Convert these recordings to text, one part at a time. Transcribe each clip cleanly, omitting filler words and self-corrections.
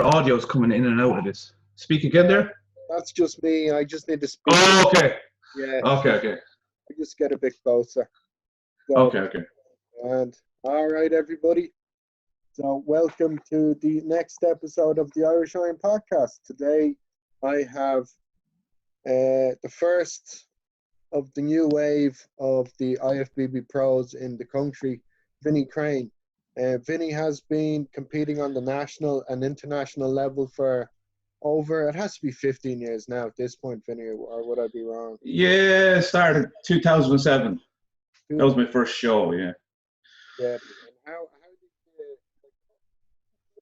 audio's coming in and out of this. Speak again there? That's just me. I just need to speak. Oh, okay. Yeah. Okay. I just get a bit closer. So, Okay. And all right, everybody. So welcome to the next episode of the Irish Iron Podcast. Today I have the first of the new wave of the IFBB pros in the country, Vinny Craine. Vinny has been competing on the national and international level for over, it has to be 15 years now at this point, Vinny, or would I be wrong? Yeah, started 2007. That was my first show, yeah. Yeah. And how did you,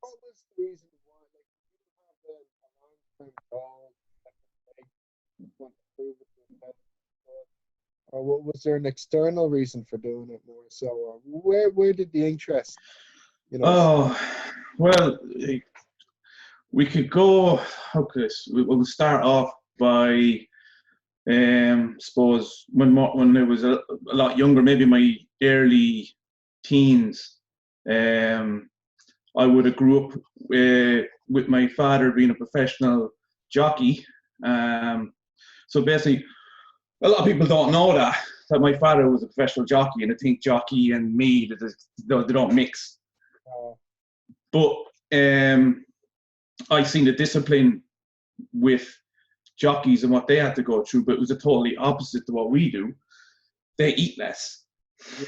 what was the reason why, like, did you have a long-term goal you want to prove it to yourself? Or what was there an external reason for doing it more so? Or where did the interest, Oh, well, we could go, okay, we'll start off by, suppose, when I was a lot younger, maybe my early teens, I would have grew up with my father being a professional jockey. So basically, a lot of people don't know that my father was a professional jockey, and I think jockey and me, they don't mix. But I seen the discipline with jockeys and what they had to go through, but it was a totally opposite to what we do. They eat less.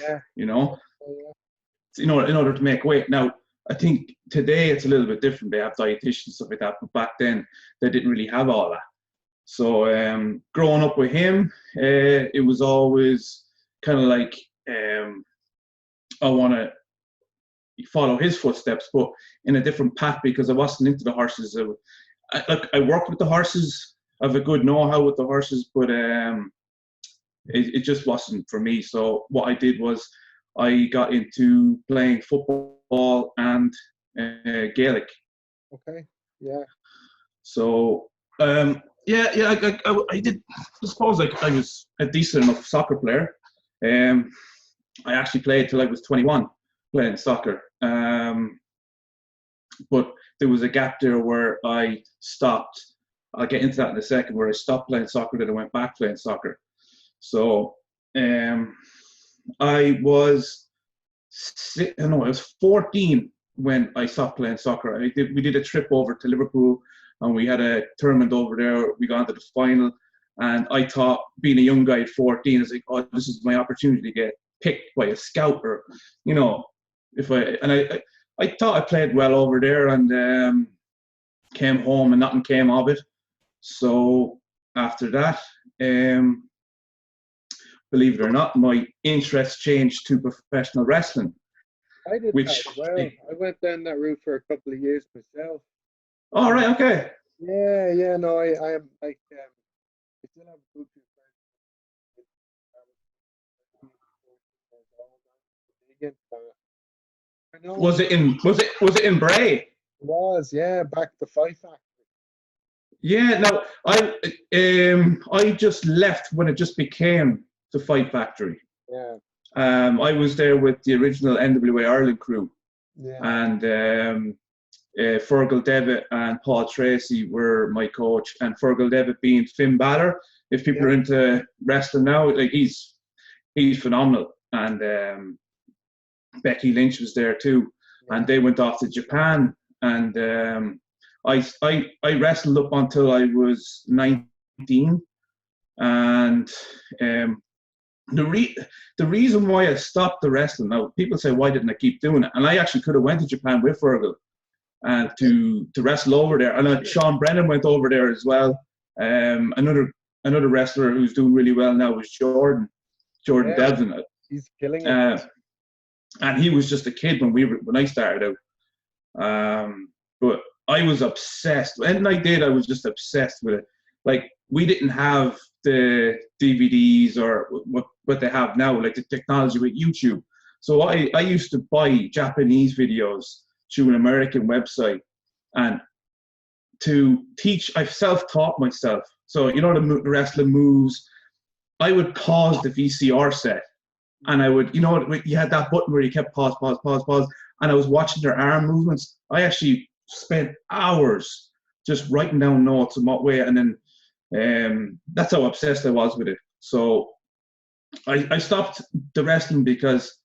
Yeah. In order to make weight. Now, I think today it's a little bit different. They have dietitians and stuff like that, but back then they didn't really have all that. So growing up with him, it was always kind of like I want to follow his footsteps, but in a different path, because I wasn't into the horses. I worked with the horses. I have a good know-how with the horses, but it just wasn't for me. So what I did was I got into playing football and Gaelic. Okay. Yeah. So I did. I suppose I was a decent enough soccer player. I actually played till I was 21 playing soccer. But there was a gap there where I stopped. I'll get into that in a second, where I stopped playing soccer, then I went back playing soccer. So I was 14 when I stopped playing soccer. We did a trip over to Liverpool, and we had a tournament over there. We got into the final, and I thought, being a young guy at 14, I was like, oh, this is my opportunity to get picked by a scout, or I thought I played well over there, and came home and nothing came of it. So after that, believe it or not, my interest changed to professional wrestling. I did that as well. I went down that route for a couple of years myself. Oh, right, okay. Yeah. No, I am like, I still have a good few friends. Was it in Bray? It was, yeah, back to Fight Factory. Yeah, no, I just left when it just became the Fight Factory. Yeah. I was there with the original NWA Ireland crew. Yeah. And Fergal Devitt and Paul Tracy were my coach, and Fergal Devitt being Finn Balor. If people are into wrestling now, like he's phenomenal. And Becky Lynch was there too, and they went off to Japan. And I wrestled up until I was 19, and the reason why I stopped the wrestling, now people say, why didn't I keep doing it? And I actually could have went to Japan with Fergal and to wrestle over there. And Sean Brennan went over there as well. Another wrestler who's doing really well now was Jordan Devlin. He's killing it. And he was just a kid when I started out. But I was obsessed. And I was just obsessed with it. Like, we didn't have the DVDs or what they have now, like the technology with YouTube. So I used to buy Japanese videos through an American website, and to teach, I've self-taught myself. So, the wrestling moves, I would pause the VCR set, and I would, you had that button where you kept pause, and I was watching their arm movements. I actually spent hours just writing down notes and what way, and then that's how obsessed I was with it. So I stopped the wrestling because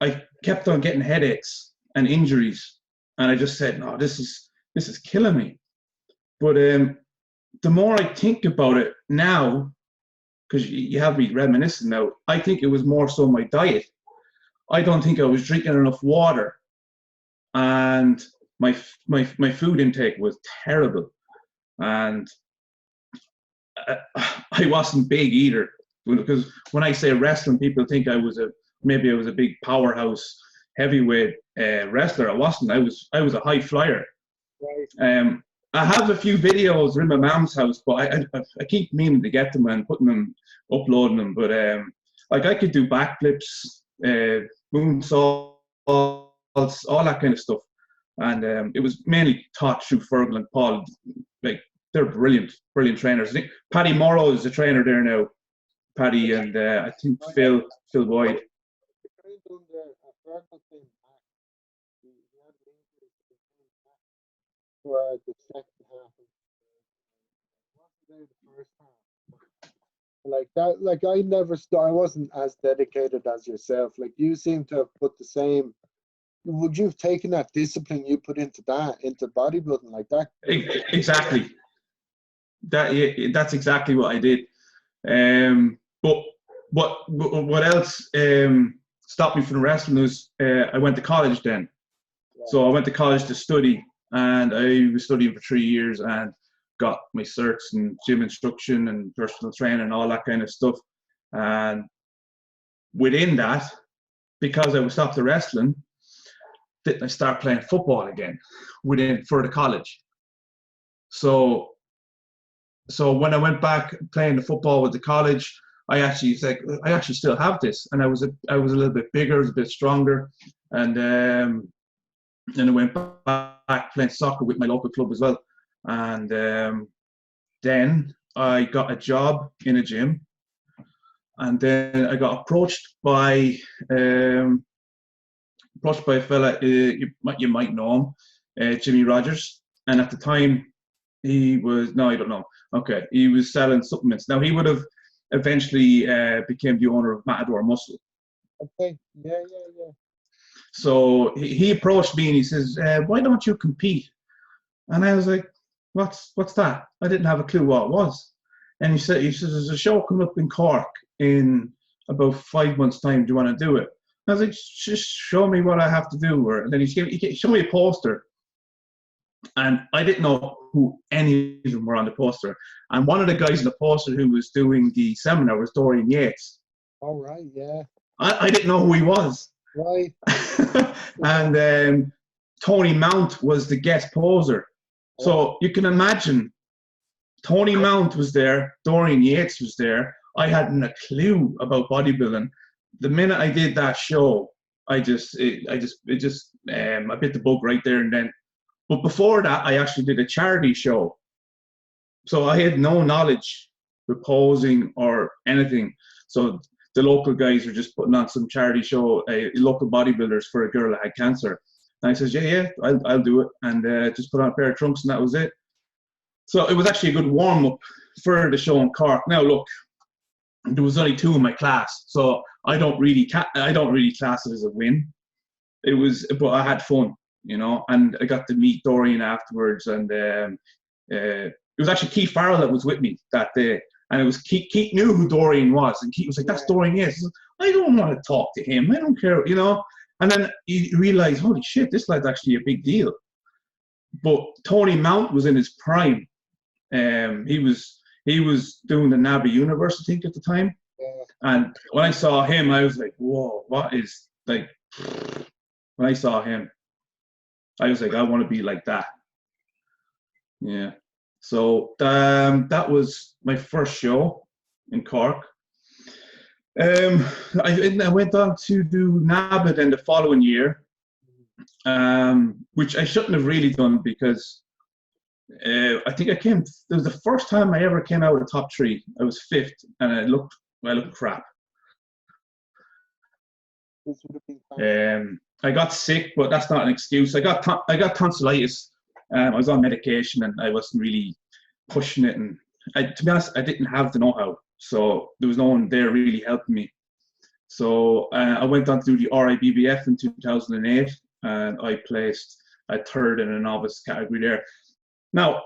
I kept on getting headaches and injuries, and I just said, no, this is killing me. But the more I think about it now, because you have me reminiscing now, I think it was more so my diet. I don't think I was drinking enough water, and my food intake was terrible, and I wasn't big either. Because when I say wrestling, people think maybe I was a big powerhouse heavyweight wrestler. I wasn't. I was a high flyer. Right. I have a few videos in my mom's house, but I keep meaning to get them and putting them, uploading them. But like I could do backflips, moonsaults, all that kind of stuff. And it was mainly taught through Fergal and Paul. Like, they're brilliant trainers. I think Paddy Morrow is the trainer there now. Paddy and I think Phil Boyd. For the second half of the first half. Like that, like I wasn't as dedicated as yourself. Like, you seem to have put the same. Would you have taken that discipline you put into bodybuilding like that? Exactly. That's exactly what I did. But what else stopped me from wrestling was I went to college then. Yeah. So I went to college to study, and I was studying for 3 years and got my certs in gym instruction and personal training and all that kind of stuff. And within that, because I was stopped the wrestling, didn't I start playing football again for the college. So when I went back playing the football with the college, I actually still have this, and I was a little bit bigger, I was a bit stronger, and then I went back playing soccer with my local club as well, and then I got a job in a gym, and then I got approached by a fella, you might know him, Jimmy Rogers, and at the time he was, no, I don't know. Okay, he was selling supplements. Now, he would have eventually became the owner of Matador Muscle. Okay, yeah. So he approached me and he says, why don't you compete? And I was like, what's that? I didn't have a clue what it was. And he says, there's a show coming up in Cork in about 5 months' time. Do you want to do it? I was like, just show me what I have to do. And then he showed me a poster. And I didn't know who any of them were on the poster. And one of the guys in the poster who was doing the seminar was Dorian Yates. All right, yeah. I didn't know who he was. Right. And Tony Mount was the guest poser. So you can imagine, Tony Mount was there, Dorian Yates was there. I hadn't a clue about bodybuilding. The minute I did that show, I bit the bug right there and then. But before that, I actually did a charity show. So I had no knowledge with posing or anything. So the local guys were just putting on some charity show, local bodybuilders for a girl that had cancer. And I says, yeah, I'll do it. And just put on a pair of trunks and that was it. So it was actually a good warm-up for the show in Cork. Now, look, there was only 2 in my class. So I don't really class it as a win. But I had fun. You know, and I got to meet Dorian afterwards, and it was actually Keith Farrell that was with me that day, and it was Keith knew who Dorian was, and Keith was like, "That's Dorian Yates." I don't want to talk to him. I don't care, you know. And then you realize, holy shit, this lad's actually a big deal. But Tony Mount was in his prime. He was doing the NABBA Universe, I think, at the time. Yeah. And when I saw him, I was like, whoa, what is like? When I saw him, I was like, I want to be like that. Yeah. So that was my first show in Cork. I went on to do NABBA then the following year, which I shouldn't have really done because I think it was the first time I ever came out of the top 3. I was 5th and I looked crap. I got sick, but that's not an excuse. I got tonsillitis. I was on medication, and I wasn't really pushing it. And to be honest, I didn't have the know-how, so there was no one there really helping me. So I went on to do the RIBBF in 2008, and I placed a third in a novice category there. Now,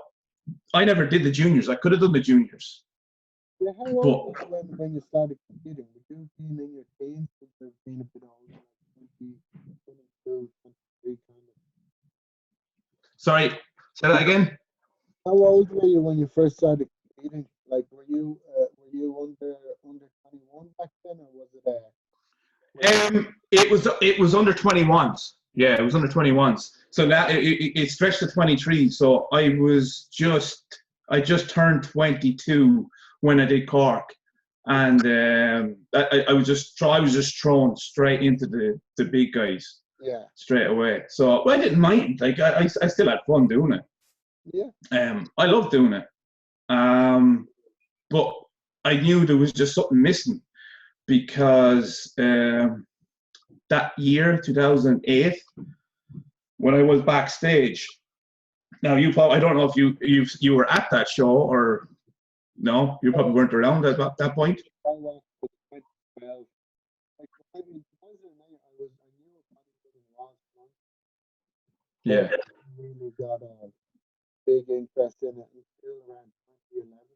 I never did the juniors. I could have done the juniors. Yeah, how old were you when you started competing? Would you have been in your teens? Would you have been a bit older, like 20, 22, 23 kind of? Sorry, say that again. How old were you when you first started competing? Like, were you under 21 back then, or was it? It was under 21s. Yeah, it was under 21s. So that it stretched to 23. So I just turned 22 when I did Cork, and I was just thrown straight into the big guys. Yeah. Straight away. So I didn't mind. Like I still had fun doing it. Yeah. I loved doing it. But I knew there was just something missing, because that year, 2008, when I was backstage. Now I don't know if you were at that show, or no, you probably weren't around at that point. I was 2012. Like, I mean, 2008, I knew what bodybuilding was. Yeah. I really got a big interest in it until around 2011.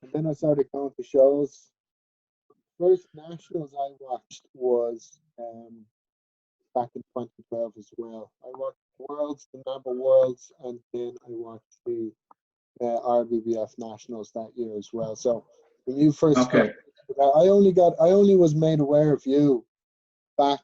And then I started going to shows. First nationals I watched was back in 2012 as well. I watched Worlds, the NABBA Worlds, and then I watched the RBBF Nationals that year as well. So when you first started, I only was made aware of you back,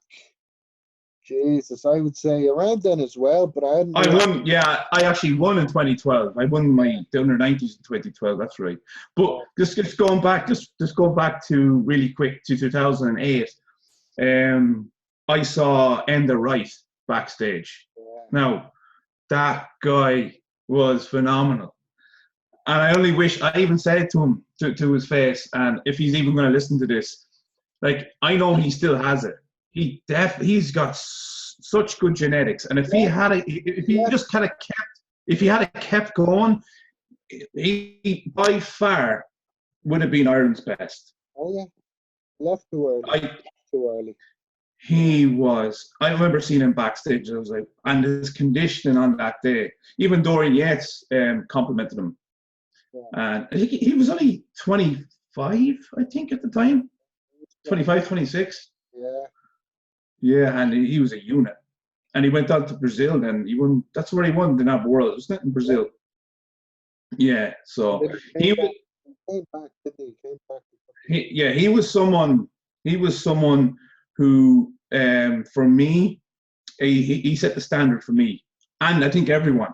Jesus, I would say around then as well, but I hadn't. I won, yeah, I actually won in 2012. I won the under 90s in 2012. That's right. But just going back to really quick to 2008. I saw Ender Wright backstage. Yeah. Now, that guy was phenomenal. And I only wish, I even said to him, to his face, and if he's even going to listen to this, like, I know he still has it. He's got such good genetics. And if he had kept going, he by far would have been Ireland's best. Oh, yeah. Left too early. He was. I remember seeing him backstage. I was like, and his conditioning on that day. Even Dorian Yates complimented him. Yeah. And he was only 25, I think, at the time. 25, 26. Yeah. Yeah, and he was a unit. And he went on to Brazil, and he won. That's where he won the NABBA World, wasn't it, in Brazil? Yeah. So he came back. He was someone. He was someone who, for me, he set the standard for me, and I think everyone.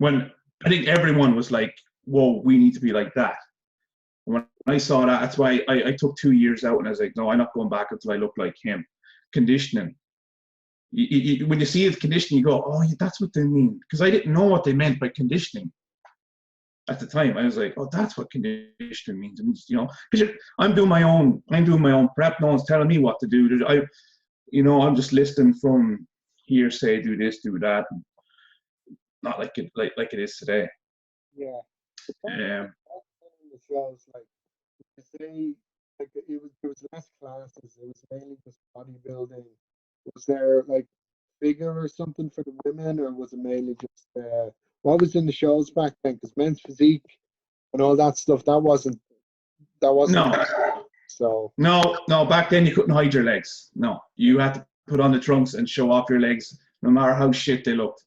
I think everyone was like, "Whoa, we need to be like that." And when I saw that, that's why I took 2 years out, and I was like, "No, I'm not going back until I look like him." Conditioning. When you see his conditioning, you go, "Oh, that's what they mean," because I didn't know what they meant by conditioning at the time. I was like, "Oh, that's what conditioning means," and, because I'm doing my own prep. No one's telling me what to do. I'm just listening from hearsay. Do this, do that. Not like it is today. Yeah. The shows, like, you say, like, there was less classes. It was mainly just bodybuilding. Was there like figure or something for the women, or was it mainly just what was in the shows back then? Because men's physique and all that stuff, that wasn't. No. So no. Back then you couldn't hide your legs. No, you had to put on the trunks and show off your legs, no matter how shit they looked.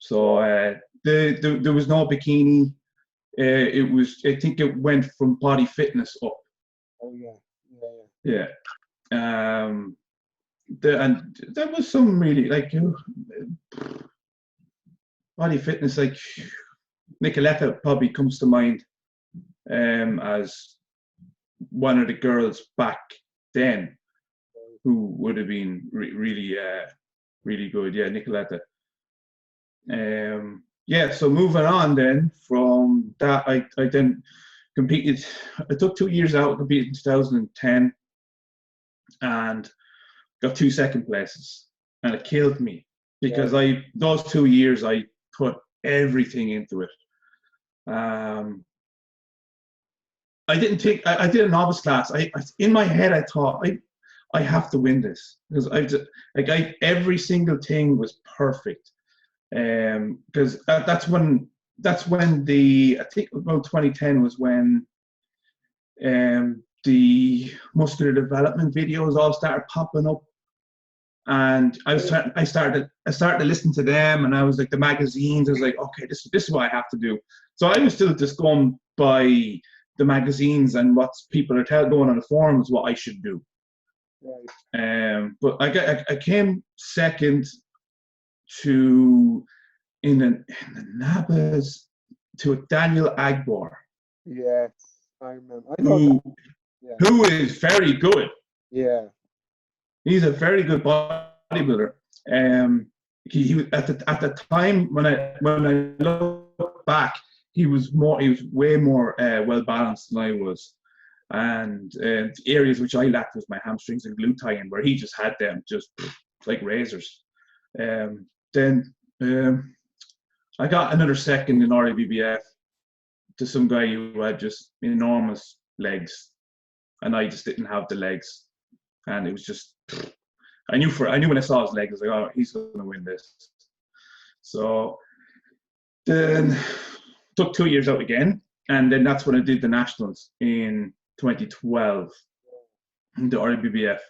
So there was no bikini. It was. I think it went from body fitness up. Oh yeah. Yeah. And there was some really like body fitness, like Nicoletta probably comes to mind as one of the girls back then who would have been really good. Yeah, Nicoletta. So moving on then from that, I then competed. I took 2 years out, competed in 2010, and got 2 second places, and it killed me because those 2 years I put everything into it. I didn't think I did a novice class. I in my head I thought I have to win this because every single thing was perfect. Because that's when I think about 2010 was when the muscular development videos all started popping up, and I started to listen to them, and I was like the magazines. I was like, okay, this is what I have to do. So I was still just going by the magazines and what people are going on the forums what I should do. Right. But I came second to in the NABBAs to a Daniel Agbar. Yes, I remember. Who is very good. Yeah. He's a very good bodybuilder. He at the time when I look back, he was way more well balanced than I was. And the areas which I lacked was my hamstrings and glute tie-in, where he just had them just like razors. Then I got another second in RIBBF to some guy who had just enormous legs, and I just didn't have the legs. And it was just, I knew when I saw his legs, I was like, oh, he's going to win this. So then took 2 years out again, and then that's when I did the nationals in 2012, the RIBBF.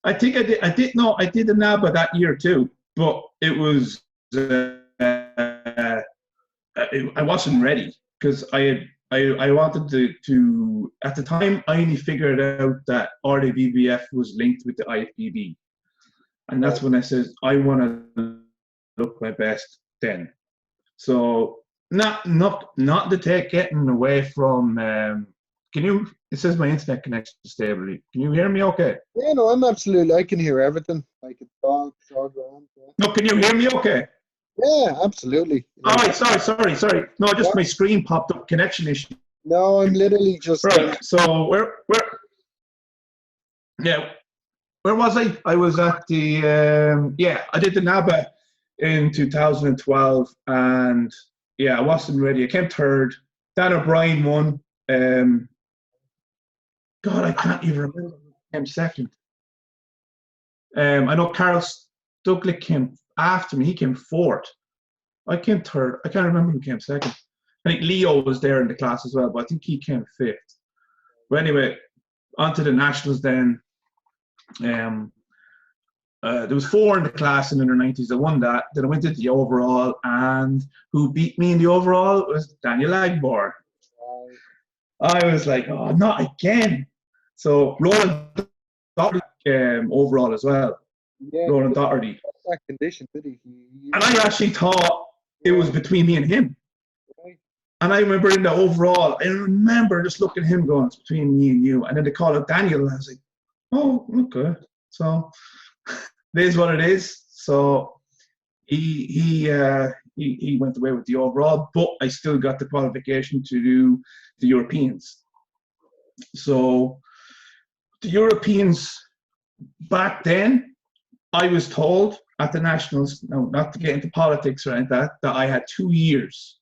I think I did the NABBA that year too, but it was I wasn't ready because I wanted to at the time I only figured out that RIBBF was linked with the IFBB, and that's when I said I want to look my best then. So not to take getting away from. It says my internet connection is stable. Can you hear me okay? Yeah, no, I can hear everything. I can talk around. Yeah. No, can you hear me okay? Yeah, absolutely. All right, sorry. No, just my screen popped up, connection issue. No, I'm literally just... Right, so where was I? I was at the, I did the NABBA in 2012, and I wasn't ready. I came third. Dan O'Brien won. God, I can't even remember who came second. I know Carl Stuglick came after me. He came fourth. I came third. I can't remember who came second. I think Leo was there in the class as well, but I think he came fifth. But anyway, on to the nationals then. There was 4 in the class in the under 90s. I won that. Then I went to the overall, and who beat me in the overall was Daniel Agbar. I was like, oh, not again. So Roland Doherty overall as well. Yeah, Roland Doherty. That condition, did he? And I actually thought it was between me and him. Right. And I remember in the overall, I remember just looking at him going, it's between me and you. And then they called out Daniel, and I was like, oh, okay. So it is what it is. So he went away with the overall, but I still got the qualification to do the Europeans. So the Europeans back then, I was told at the nationals, no, not to get into politics or anything like that I had 2 years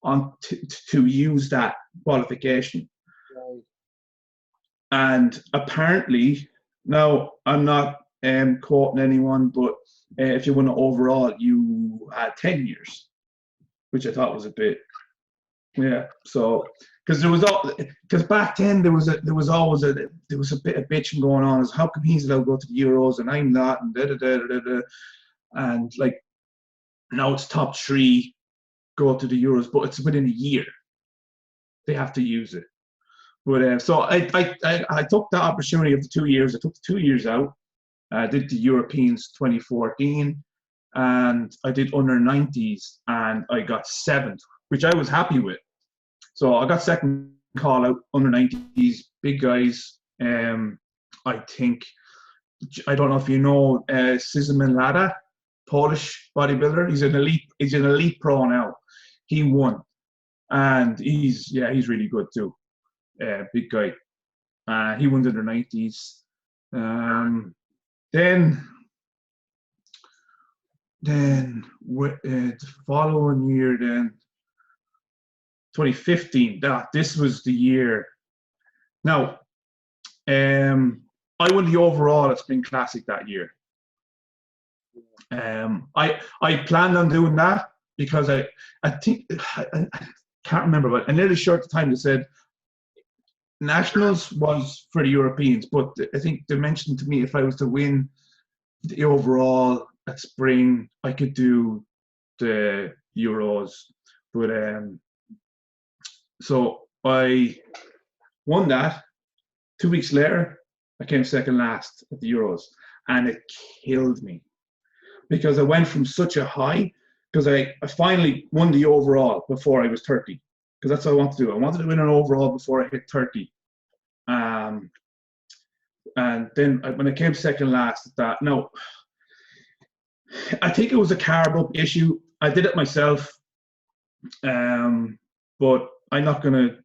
on to use that qualification. Right. And apparently, now I'm not quoting anyone, but if you won an overall, you had 10 years, which I thought was a bit, So because back then there was always a bit of bitching going on as how come he's allowed to go to the Euros and I'm not, and and like now it's top 3 go to the Euros, but it's within a year they have to use it. But so I took the opportunity of the 2 years. I took the 2 years out. I did the Europeans 2014, and I did under 90s, and I got 7th, which I was happy with. So I got second call out under 90s, big guys. I think, I don't know if you know Szyman Lada, Polish bodybuilder. He's an elite pro now. He won, and he's really good too. Big guy. He won under 90s. Then the following year, then 2015. This was the year. Now, I won the overall at Spring Classic that year. I planned on doing that because I think I can't remember, but I'm nearly sure at the time they said Nationals was for the Europeans, but I think they mentioned to me if I was to win the overall at Spring, I could do the Euros. But so I won that. 2 weeks later, I came second last at the Euros, and it killed me because I went from such a high, because I finally won the overall before I was 30, because that's what I wanted to do. I wanted to win an overall before I hit 30. And then when I came second last at that, no, I think it was a carb up issue. I did it myself, but I'm not gonna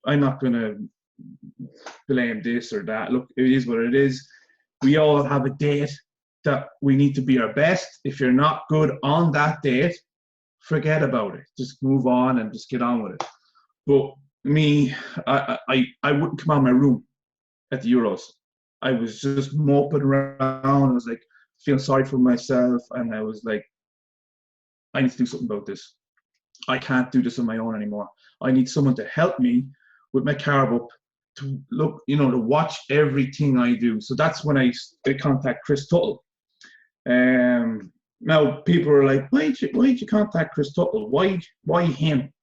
blame this or that. Look, it is what it is. We all have a date that we need to be our best. If you're not good on that date, forget about it. Just move on and just get on with it. But me, I wouldn't come out of my room at the Euros. I was just moping around. I was like feeling sorry for myself, and I was like, I need to do something about this. I can't do this on my own anymore. I need someone to help me with my carb up, to look, to watch everything I do. So that's when I contact Chris Tuttle. Now people are like, why did you contact Chris Tuttle? Why him?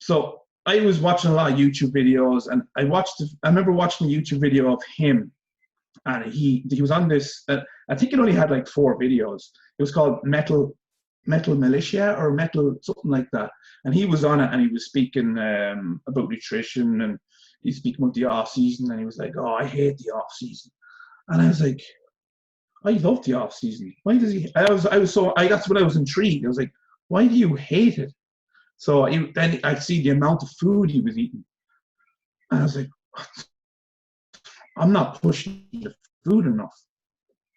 So I was watching a lot of YouTube videos, and I remember watching a YouTube video of him, and he was on this. I think it only had like 4 videos. It was called Metal Militia or Metal something like that, and he was on it, and he was speaking about nutrition, and he's speaking about the off season, and he was like, "Oh, I hate the off season," and I was like, "I love the off season. Why does he?" That's when I was intrigued. I was like, "Why do you hate it?" So then I see the amount of food he was eating, and I was like, "I'm not pushing the food enough.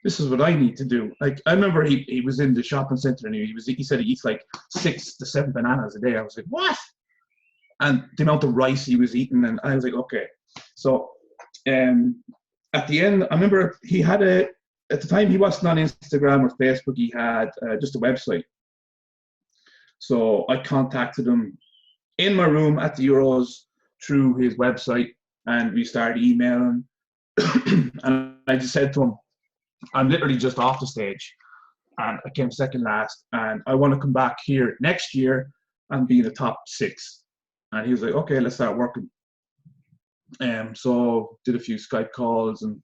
This is what I need to do." Like, I remember he was in the shopping center, and he said he eats like 6 to 7 bananas a day. I was like, what? And the amount of rice he was eating, and I was like, okay. So at the end, I remember he had at the time he wasn't on Instagram or Facebook, he had just a website. So I contacted him in my room at the Euros through his website, and we started emailing. And I just said to him, I'm literally just off the stage, and I came second last, and I want to come back here next year and be in the top 6. And he was like, okay, let's start working. So did a few Skype calls and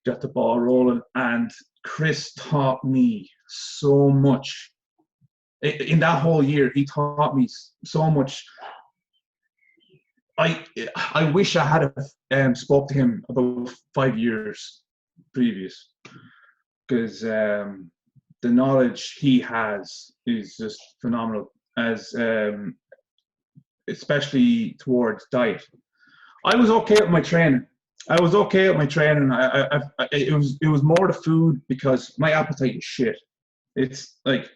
got the ball rolling. And Chris taught me so much. In that whole year, he taught me so much. I wish I had spoke to him about 5 years previous, because the knowledge he has is just phenomenal, as especially towards diet. I was okay with my training. It was more the food, because my appetite is shit. It's like,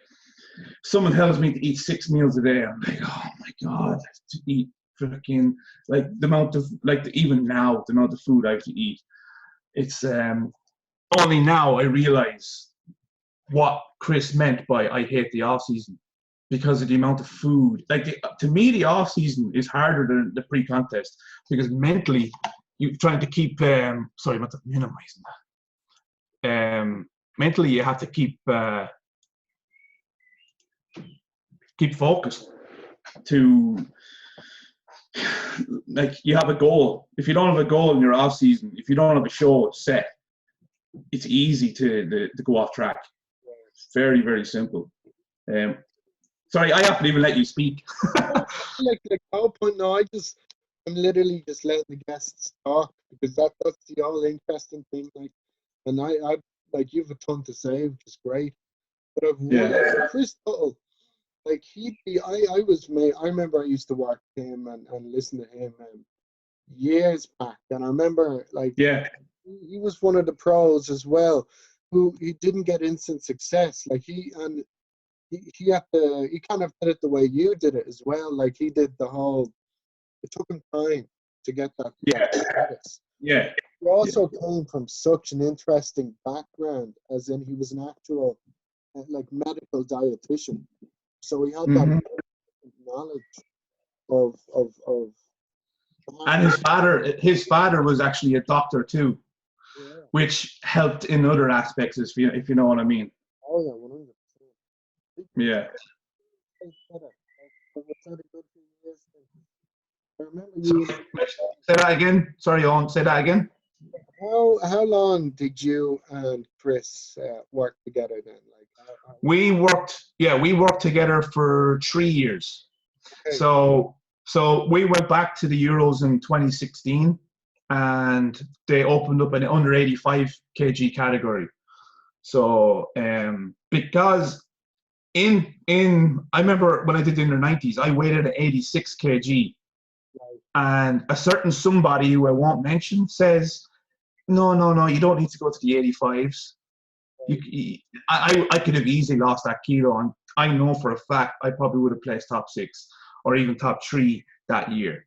someone tells me to eat 6 meals a day, I'm like, oh my god, to eat freaking, like, the amount of, like, even now, the amount of food I have to eat. It's only now I realize what Chris meant by I hate the off season, because of the amount of food. Like, to me, the off season is harder than the pre-contest, because mentally you're trying to keep. Sorry, I'm not minimizing that. Mentally, you have to keep focused. To, like, you have a goal. If you don't have a goal in your off season, if you don't have a show set, it's easy to go off track. It's very, very simple. Sorry, I haven't even let you speak. like no point. No, I'm literally just letting the guests talk, because that's the all interesting thing. Like, and I like, you have a ton to say, which is great. But Chris Tuttle, like, I remember I used to watch him and listen to him years back, and I remember, like, yeah, he was one of the pros as well. who he didn't get instant success. Like he had to, he kind of did it the way you did it as well. Like he did the whole, it took him time to get that status. Yeah. He also came from such an interesting background, as in he was an actual like medical dietitian. So he had that knowledge of and his father was actually a doctor too, which helped in other aspects, if you know what I mean. Oh yeah, 100%. Yeah. I remember you. Say that again. Sorry, Owen. Say that again. How long did you and Chris work together then? Like we worked together for 3 years. Okay. So we went back to the Euros in 2016, and they opened up an under 85 kg category. So because I remember when I did the under 90s, I weighed at 86 kg, and a certain somebody who I won't mention says, no, you don't need to go to the 85s. I could have easily lost that kilo, and I know for a fact I probably would have placed top 6 or even top 3 that year.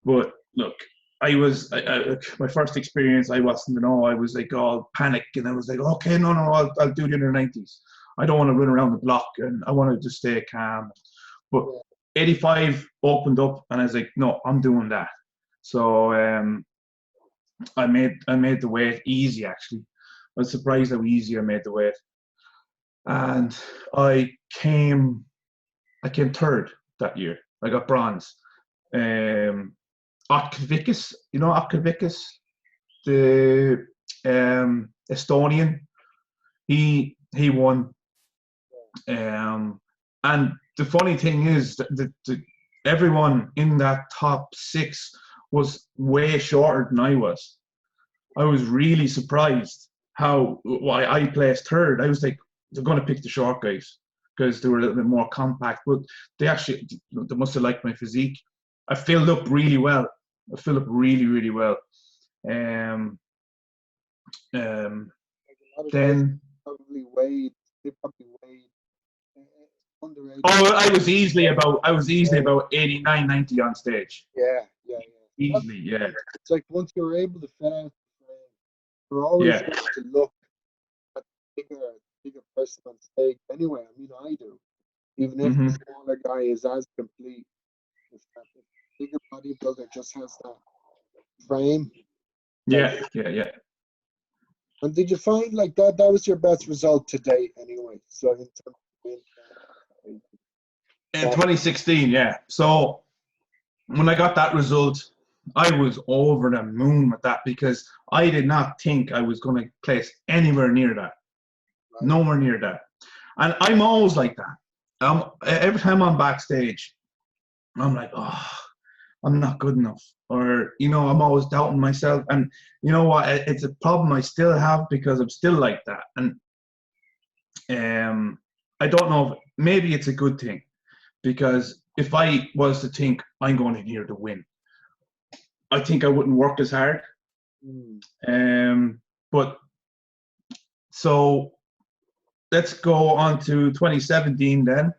But look, my first experience, I wasn't, I was like all panicked, and I was like, okay, no, I'll do the under 90s. I don't want to run around the block, and I want to just stay calm. But 85 opened up, and I was like, no, I'm doing that. So I made the weight easy, actually. I was surprised how easy I made the weight. And I came third that year. I got bronze. Otkavikas, you know Otkavikas, the Estonian, he won. And the funny thing is that everyone in that top 6 was way shorter than I was. I was really surprised why I placed third. I was like, they're going to pick the short guys because they were a little bit more compact, but they must have liked my physique. I filled up really well. I filled up really, really well. Then probably weighed under 80. Oh, I was easily about 89, 90 on stage. Yeah. Easily, yeah. It's like once you're able to fit out the frame, you're always able to look at the bigger person on stage anyway. I mean, I do. Even if the smaller guy is as complete, if the bigger bodybuilder just has that frame. Yeah. And did you find like that was your best result to date anyway? So in terms of in 2016, yeah. So when I got that result, I was over the moon with that, because I did not think I was going to place anywhere near that. Right. Nowhere near that. And I'm always like that. Every time I'm backstage, I'm like, oh, I'm not good enough. Or, I'm always doubting myself. And you know what? It's a problem I still have, because I'm still like that. And I don't know, maybe it's a good thing, because if I was to think I'm going in here to win, I think I wouldn't work as hard. But so let's go on to 2017 then.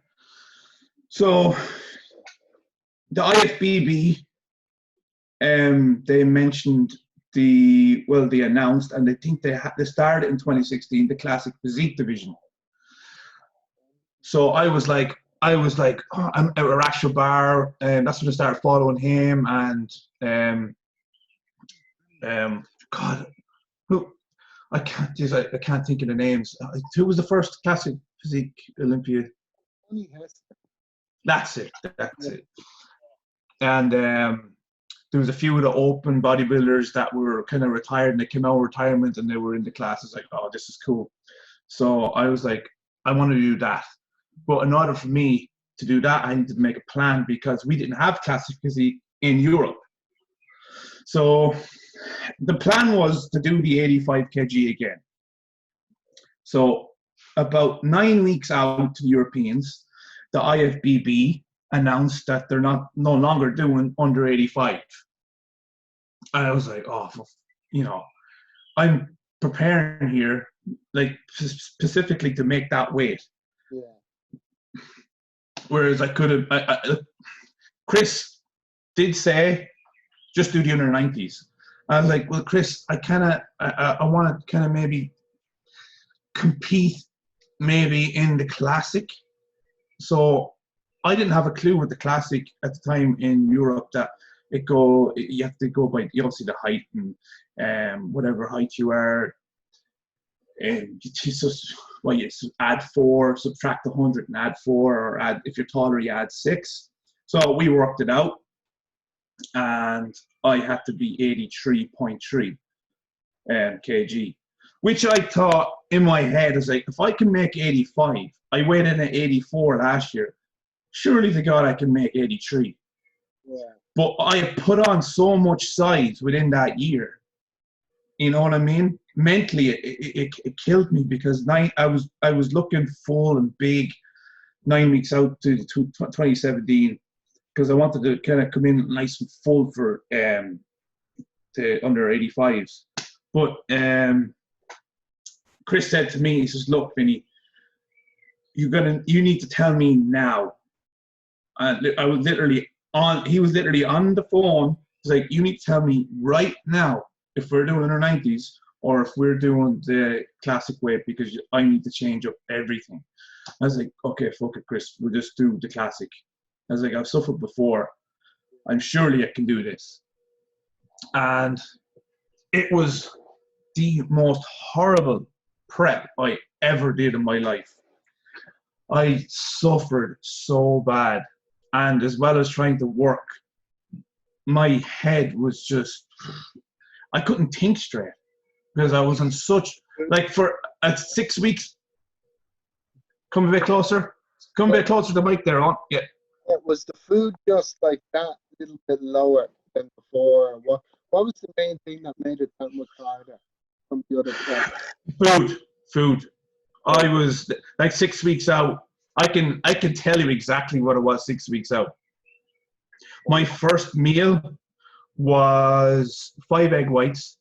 So the IFBB, they mentioned they announced, and I think they started in 2016, the classic physique division. So I was like, oh, I'm Rashid Bar, and that's when I started following him. And God, I can't think of the names. Who was the first classic physique Olympiad? That's it. And there was a few of the open bodybuilders that were kind of retired, and they came out of retirement and they were in the classes. Like, oh, this is cool. So I was like, I want to do that. But in order for me to do that, I needed to make a plan, because we didn't have classic physique in Europe. So the plan was to do the 85 kg again. So about 9 weeks out to the Europeans, the IFBB announced that they're no longer doing under 85. And I was like, oh, I'm preparing here like specifically to make that weight. Yeah. Whereas I could have, Chris did say, just do the under 90s. I was like, well, Chris, I want to kind of maybe compete maybe in the classic. So I didn't have a clue with the classic at the time in Europe that you have to go by obviously the height and whatever height you are. And you add 4, subtract 100 and add 4, or add, if you're taller, you add 6. So we worked it out, and I had to be 83.3 kg, which I thought in my head is like, if I can make 85, I weighed in at 84 last year. Surely to God I can make 83. Yeah. But I put on so much size within that year. You know what I mean? Mentally, it killed me, because I was looking full and big 9 weeks out to 2017, because I wanted to kind of come in nice and full for to under 85s. But Chris said to me, he says, "Look, Vinny, you need to tell me now." And I was literally on. He was literally on the phone. He's like, "You need to tell me right now if we're doing under 90s or if we're doing the classic weight, because I need to change up everything." I was like, "Okay, fuck it, Chris. We'll just do the classic." I was like, "I've suffered before. Surely I can do this." And it was the most horrible prep I ever did in my life. I suffered so bad. And as well as trying to work, my head was just, I couldn't think straight, because I was on such, like, for 6 weeks. Come a bit closer. Come a bit closer to the mic there, on. Yeah. Was the food just like that little bit lower than before? What was the main thing that made it that much harder from the other prep? Food. I was like 6 weeks out. I can tell you exactly what it was 6 weeks out. My first meal was 5 egg whites,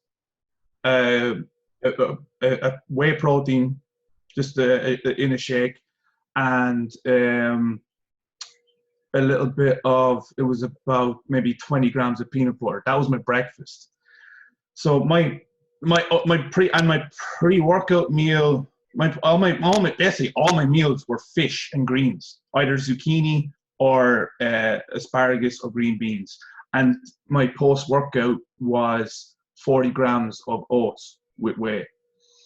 a whey protein, just in a shake, and a little bit of, it was about maybe 20 grams of peanut butter. That was my breakfast. So my pre-workout meal, basically all my meals were fish and greens, either zucchini or asparagus or green beans. And my post-workout was 40 grams of oats with whey.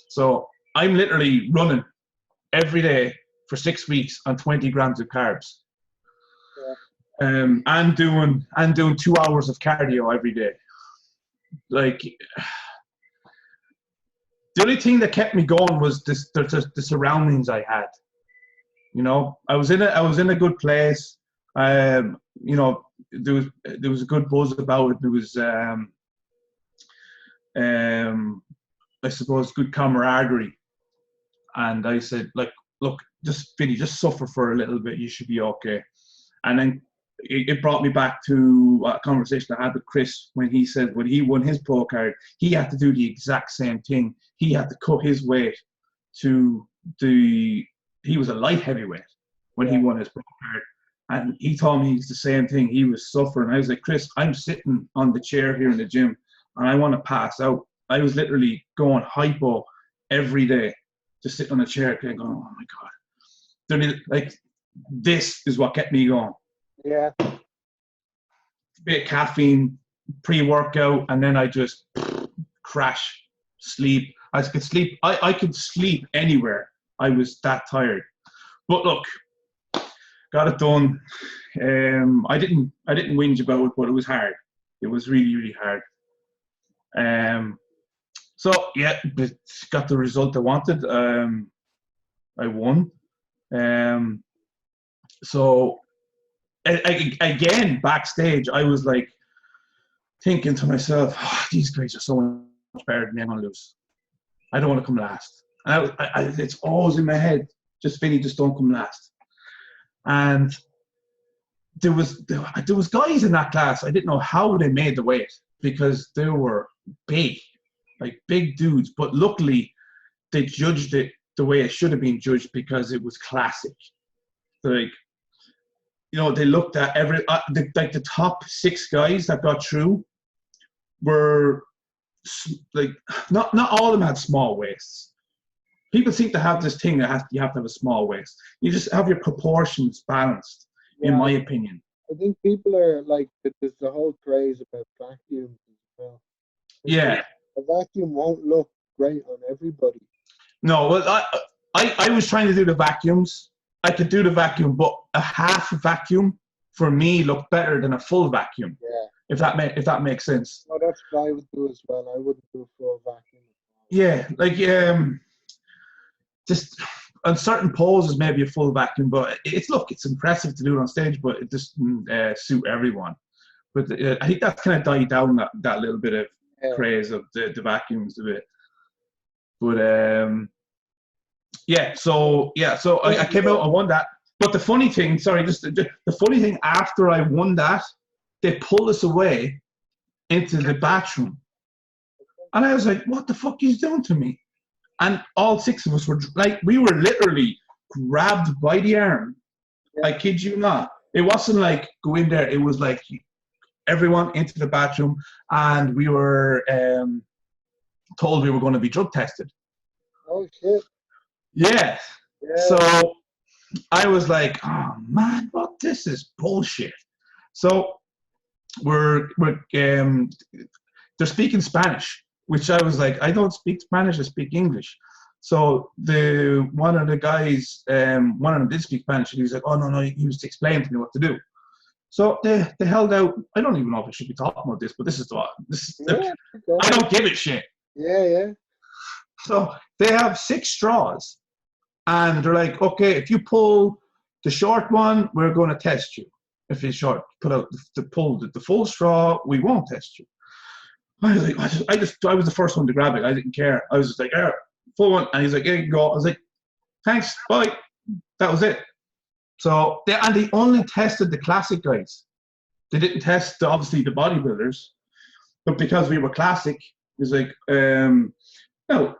So I'm literally running every day for 6 weeks on 20 grams of carbs. And doing 2 hours of cardio every day. Like, the only thing that kept me going was the surroundings I had. You know, I was in a good place. You know, there was a good buzz about it. There was I suppose good camaraderie. And I said, like, look, just Vinny, just suffer for a little bit. You should be okay. And then it brought me back to a conversation I had with Chris when he said when he won his pro card, he had to do the exact same thing. He had to cut his weight to he was a light heavyweight when he won his pro card. And he told me it's the same thing. He was suffering. I was like, Chris, I'm sitting on the chair here in the gym and I want to pass out. I was literally going hypo every day, just sitting on a chair going, oh my God. Like, this is what kept me going. Yeah. A bit of caffeine, pre-workout, and then I just crash, sleep. I could sleep. I could sleep anywhere. I was that tired. But look, got it done. I didn't whinge about it, but it was hard. It was really, really hard. So yeah, got the result I wanted. I won. So again, backstage, I was like thinking to myself, oh, these guys are so much better than me. I'm gonna lose. I don't want to come last. And it's always in my head, just Vinny, just don't come last. And there was guys in that class, I didn't know how they made the weight because they were big, like big dudes. But luckily, they judged it the way it should have been judged because it was classic. Like, you know, they looked at the top 6 guys that got through were like, not all of them had small waists. People seem to have this thing that you have to have a small waist. You just have your proportions balanced, in my opinion. I think people are like, there's the whole craze about vacuums as well. Yeah. A vacuum won't look great on everybody. No, well, I was trying to do the vacuums. I could do the vacuum, but a half vacuum for me looked better than a full vacuum. Yeah. If that makes sense. No, that's what I would do as well. I wouldn't do a full vacuum. Yeah, like just on certain poses maybe a full vacuum, but it's impressive to do it on stage, but it doesn't suit everyone. But I think that's kind of died down that little bit of craze of the vacuums a bit. But so I came out and won that. But the funny thing, the funny thing, after I won that, they pulled us away into the bathroom. And I was like, what the fuck is doing to me? And all 6 of us were like, we were literally grabbed by the arm. Yeah. I kid you not. It wasn't like go in there. It was like everyone into the bathroom, and we were told we were going to be drug tested. Oh, shit. Yeah. So I was like, oh, man, what? This is bullshit. So they're speaking Spanish, which I was like, I don't speak Spanish, I speak English. So one of the guys, one of them did speak Spanish, and he was like, oh, no, he was explaining to me what to do. So they held out. I don't even know if I should be talking about this, but I don't give a shit. Yeah. So they have 6 straws, and they're like, okay, if you pull the short one, we're going to test you. If it's short, pull the full straw, we won't test you. I was like, I was the first one to grab it. I didn't care. I was just like, full one. And he's like, yeah, you can go. I was like, thanks, bye. That was it. So they only tested the classic guys. They didn't test obviously the bodybuilders, but because we were classic, it's like, no,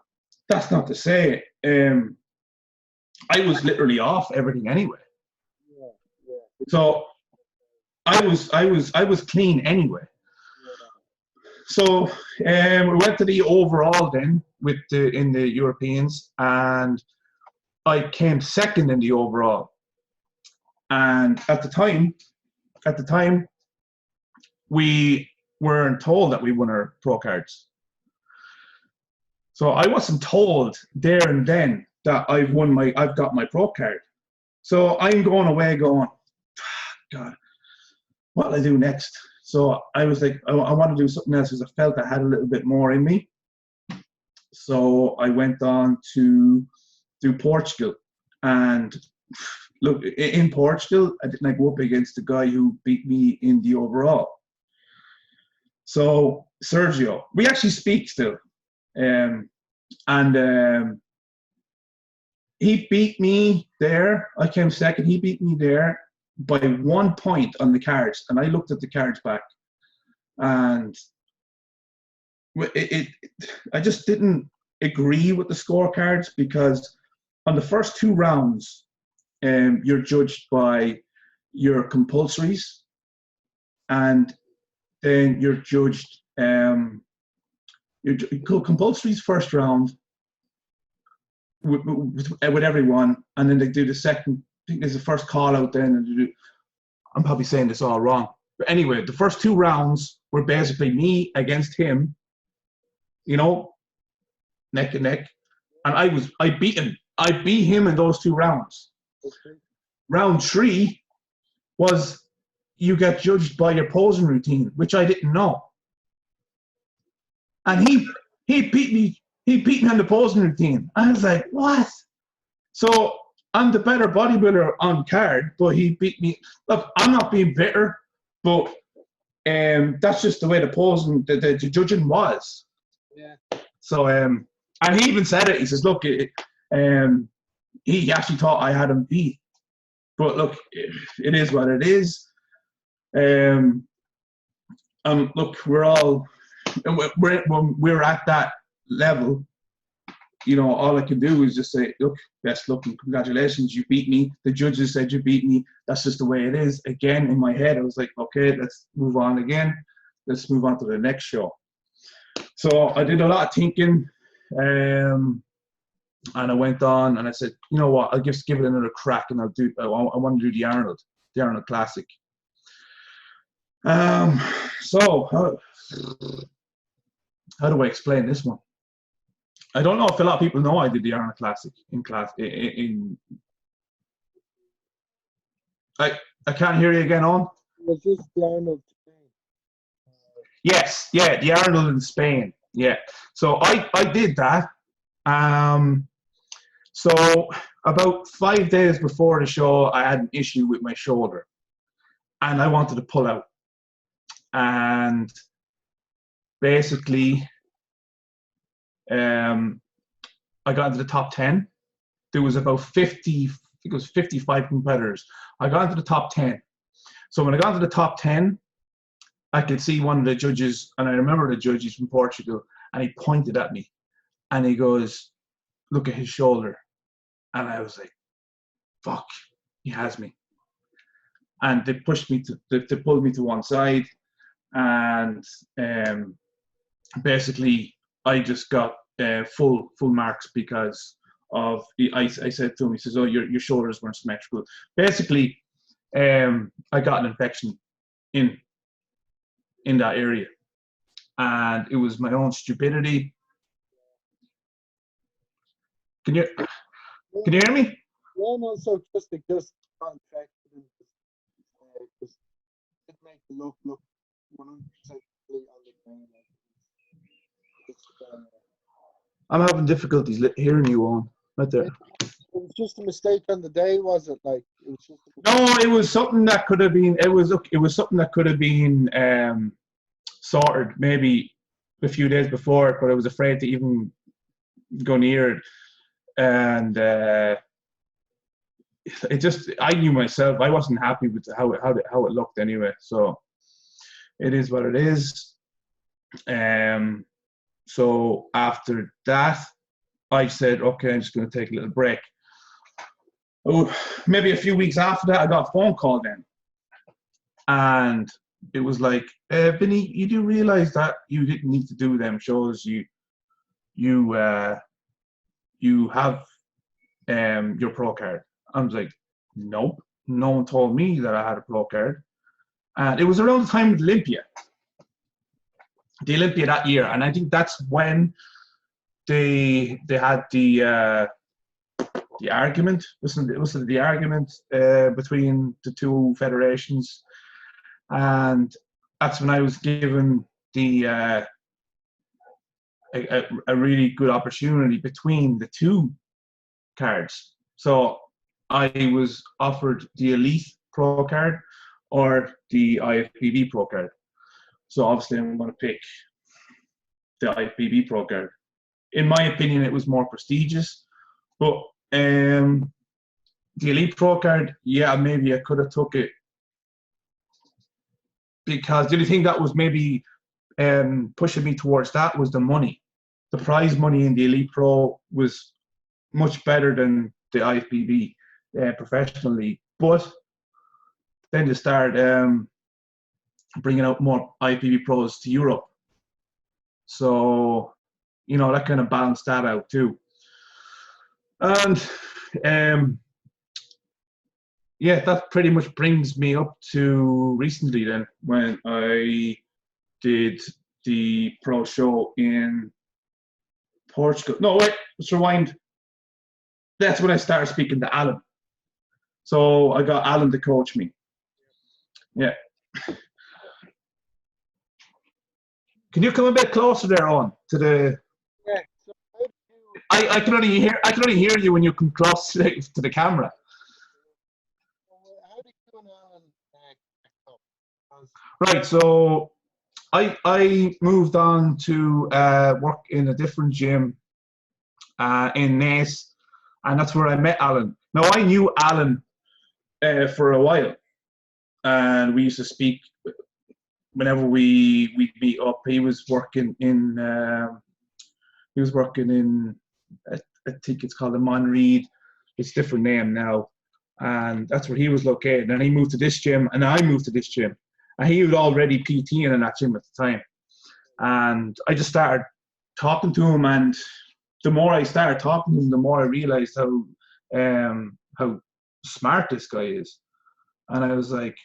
that's not to say. I was literally off everything anyway. Yeah. So I was clean anyway. So we went to the overall then in the Europeans, and I came second in the overall. And at the time, we weren't told that we won our pro cards. So I wasn't told there and then that I've got my pro card. So I'm going away going, God, what will I do next? So I was like, I want to do something else because I felt I had a little bit more in me. So I went on to do Portugal. And look, in Portugal, I didn't go up against the guy who beat me in the overall. So Sergio, we actually speak still. He beat me there. I came second. He beat me there by 1 point on the cards, and I looked at the cards back, and I just didn't agree with the scorecards, because on the first 2 rounds, you're judged by your compulsories, and then you're judged your compulsories first round with everyone, and then they do the second. I think there's the first call out then, and I'm probably saying this all wrong, but anyway, the first 2 rounds were basically me against him, you know, neck and neck, and I beat him in those 2 rounds. Okay. Round 3 was you get judged by your posing routine, which I didn't know, and he beat me. He beat me on the posing routine. I was like, what? So I'm the better bodybuilder on card, but he beat me. Look, I'm not being bitter, but that's just the way the posing, the judging was. Yeah. So, and he even said it. He says, look, he actually thought I had him beat. But look, it is what it is. Look, we're at that level. you know, all I can do is just say, look, best luck and congratulations, you beat me. The judges said you beat me. That's just the way it is. Again, in my head, I was like, okay, let's move on again. Let's move on to the next show. So I did a lot of thinking, and I went on and I said, you know what, I'll just give it another crack, and I want to do the Arnold Classic. So how do I explain this one? I don't know if a lot of people know I did the Arnold Classic I can't hear you again, on. Was this the Arnold? Yes, yeah, the Arnold in Spain. Yeah. So I did that. So about 5 days before the show, I had an issue with my shoulder, and I wanted to pull out. And basically, I got into the top 10. There was about 50, I think it was 55 competitors. I got into the top 10. So when I got into the top 10, I could see one of the judges, and I remember the judge, he's from Portugal, and he pointed at me, and he goes, look at his shoulder. And I was like, fuck, he has me. And they pushed me they pulled me to one side, and basically I just got full marks because of, I said to him, he says, oh, your shoulders weren't symmetrical. Basically, I got an infection in that area, and it was my own stupidity. Can you hear me? Yeah, no, so just got infected and just it make the look 100% on the ground. I'm having difficulties hearing you, on right there. It was just a mistake on the day, was it? Like, it was just no, it was something that could have been. It was something that could have been sorted maybe a few days before it, but I was afraid to even go near it, and it just, I knew myself, I wasn't happy with how it looked anyway. So it is what it is. So after that, I said, okay, I'm just going to take a little break. Oh, maybe a few weeks after that, I got a phone call then, and it was like, Vinny, you do realize that you didn't need to do them shows. You have your pro card. I was like, nope, no one told me that I had a pro card. And it was around the time of the Olympia that year, and I think that's when they had the argument. Listen, the argument between the two federations, and that's when I was given the a really good opportunity between the two cards. So I was offered the Elite Pro card or the IFBB Pro card. So obviously I'm going to pick the IFBB Pro card. In my opinion, it was more prestigious, but the Elite Pro card, yeah, maybe I could have took it, because the only thing that was maybe pushing me towards that was the money. The prize money in the Elite Pro was much better than the IFBB professional league, but then they start bringing out more IFBB pros to Europe, so you know that kind of balanced that out too. And yeah, that pretty much brings me up to recently then, when I did the pro show in Portugal. No, wait, let's rewind. That's when I started speaking to Alan. So I got Alan to coach me. Yeah. Can you come a bit closer there, on to the? yeah. So I can only hear you when you come close to the camera. how did you and Alan Right. So I moved on to work in a different gym in Naas, and that's where I met Alan. Now I knew Alan for a while, and we used to speak whenever we'd meet up. He was working in I think it's called the Mon Reed. It's a different name now. And that's where he was located. And he moved to this gym, and I moved to this gym. And he was already PTing in that gym at the time. And I just started talking to him, and the more I started talking to him, the more I realized how smart this guy is. And I was like,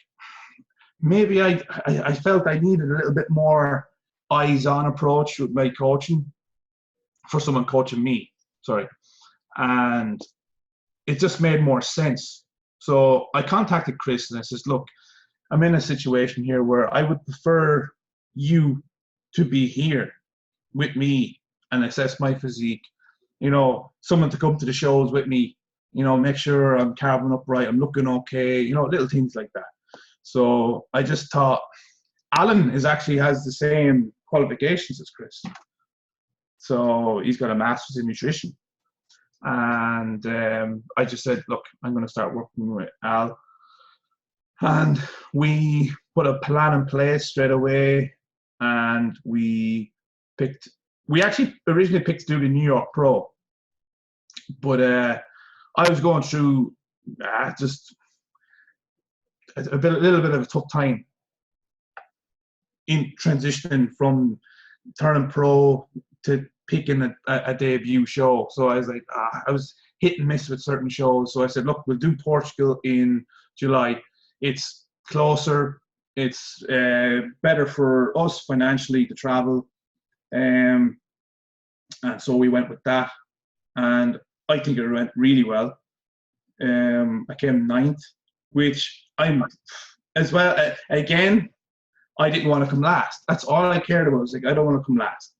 maybe I felt I needed a little bit more eyes-on approach with my coaching for someone coaching me. And it just made more sense. So I contacted Chris and I says, look, I'm in a situation here where I would prefer you to be here with me and assess my physique. You know, someone to come to the shows with me, you know, make sure I'm carving up right, I'm looking okay, you know, little things like that. So I just thought, Alan has the same qualifications as Chris. So he's got a master's in nutrition. And I just said, look, I'm going to start working with Al. And we put a plan in place straight away. And we actually originally picked to do the New York Pro. But I was going through just a little bit of a tough time in transitioning from turning pro to picking a debut show. So I was like, I was hit and miss with certain shows. So I said, look, we'll do Portugal in July. It's closer. It's better for us financially to travel. And so we went with that. And I think it went really well. I came 9th, which I'm as well. Again, I didn't want to come last. That's all I cared about. I was like, I don't want to come last.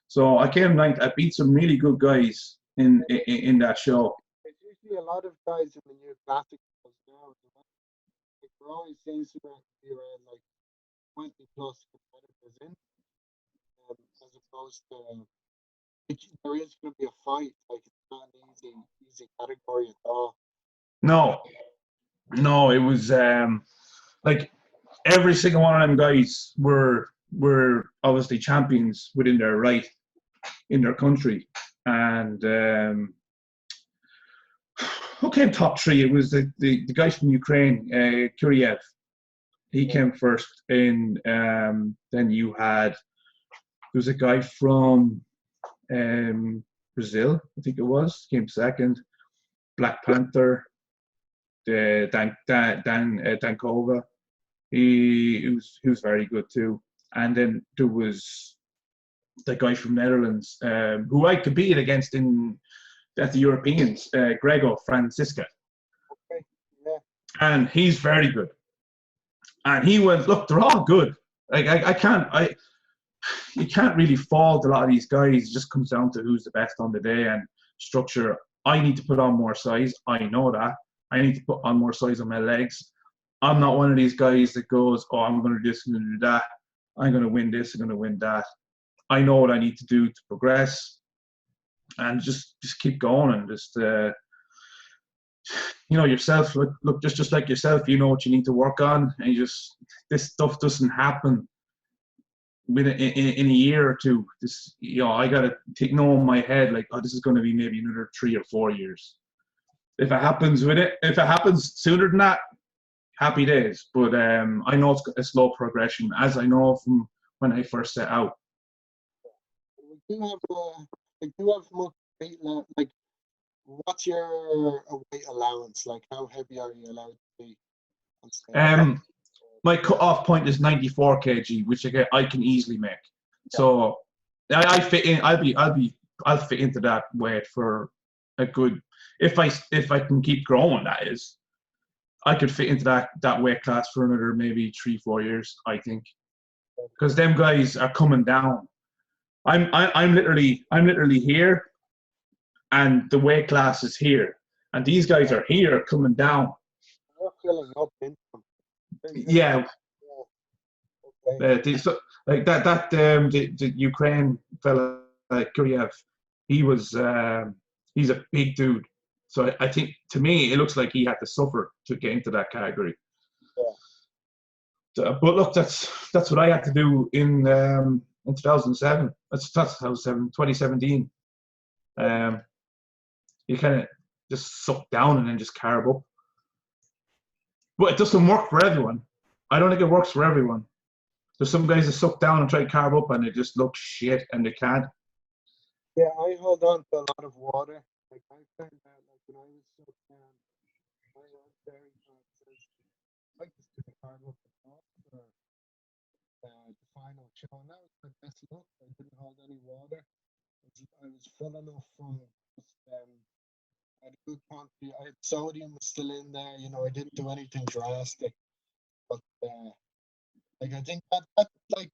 So I came 9th. I beat some really good guys in that show. There's usually a lot of guys in the new classic now. Like, there always seems to be around like 20 plus competitors in, as opposed to there is going to be a fight. Like, it's not an easy category at all. No, it was like every single one of them guys were obviously champions within their right in their country. And who came top 3? It was the guy from Ukraine, Kuriev. He came first. And then you had, there was a guy from Brazil, I think it was, came second. Black Panther, Dankova. He was very good too. And then there was the guy from Netherlands who I competed against at the Europeans, Grego Francisca. Okay. Yeah. And he's very good. And he went, look, they're all good. Like you can't really fault a lot of these guys. It just comes down to who's the best on the day and structure. I need to put on more size. I know that. I need to put on more size on my legs. I'm not one of these guys that goes, oh, I'm going to do this, I'm going to do that. I'm going to win this, I'm going to win that. I know what I need to do to progress and just keep going and just, yourself, look, just like yourself, you know what you need to work on. And this stuff doesn't happen in a year or two. This, I got to know in my head, like, oh, this is going to be maybe another 3 or 4 years. If it happens sooner than that, happy days. But I know it's a slow progression, as I know from when I first set out. We do have more weight. Like, what's your weight allowance? Like, how heavy are you allowed to be on stage? My cut-off point is 94 kg, which again I can easily make. Yeah. So I fit in. I'll fit into that weight for a good. If I can keep growing, that is, I could fit into that weight class for another maybe 3-4 years, I think, because them guys are coming down. I'm literally here, and the weight class is here, and these guys are here coming down. You're filling up in them. Yeah. Okay. So, like that the Ukraine fella, Kuriev, he's a big dude. So I think, to me, it looks like he had to suffer to get into that category. Yeah. So, but look, that's what I had to do in 2007. That's 2017. you kind of just suck down and then just carb up. But it doesn't work for everyone. I don't think it works for everyone. There's some guys that suck down and try to carb up and they just look shit and they can't. Yeah, I hold on to a lot of water. Like I found out, like when I was sucked down, I was very conscious. I just did a carb up the top for the final show, and that was my best look. I didn't hold any water. I was full enough from just I had a good quantity. I had sodium was still in there. You know, I didn't do anything drastic, but like I think that like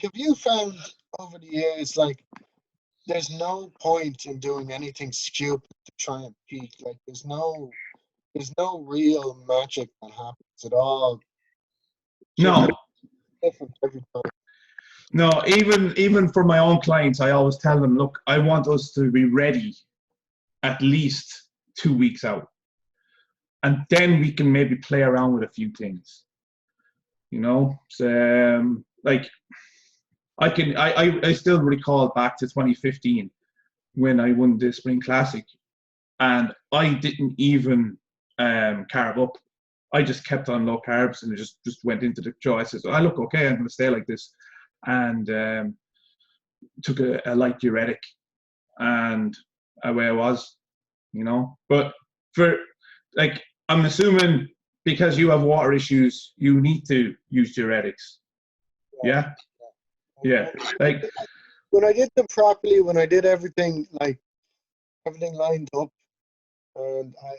have you found over the years like there's no point in doing anything stupid to try and peak. Like there's no real magic that happens at all. No. Different every time. No, even for my own clients, I always tell them, look, I want us to be ready at least 2 weeks out. And then we can maybe play around with a few things. You know? So, like I still recall back to 2015 when I won the Spring Classic, and I didn't even carb up. I just kept on low carbs and just went into the show. I said, I look okay, I'm going to stay like this. And took a light diuretic, and away I was, you know. But for, like, I'm assuming because you have water issues, you need to use diuretics. Yeah? Yeah. Like, when I did them properly, when I did everything, like, everything lined up, and I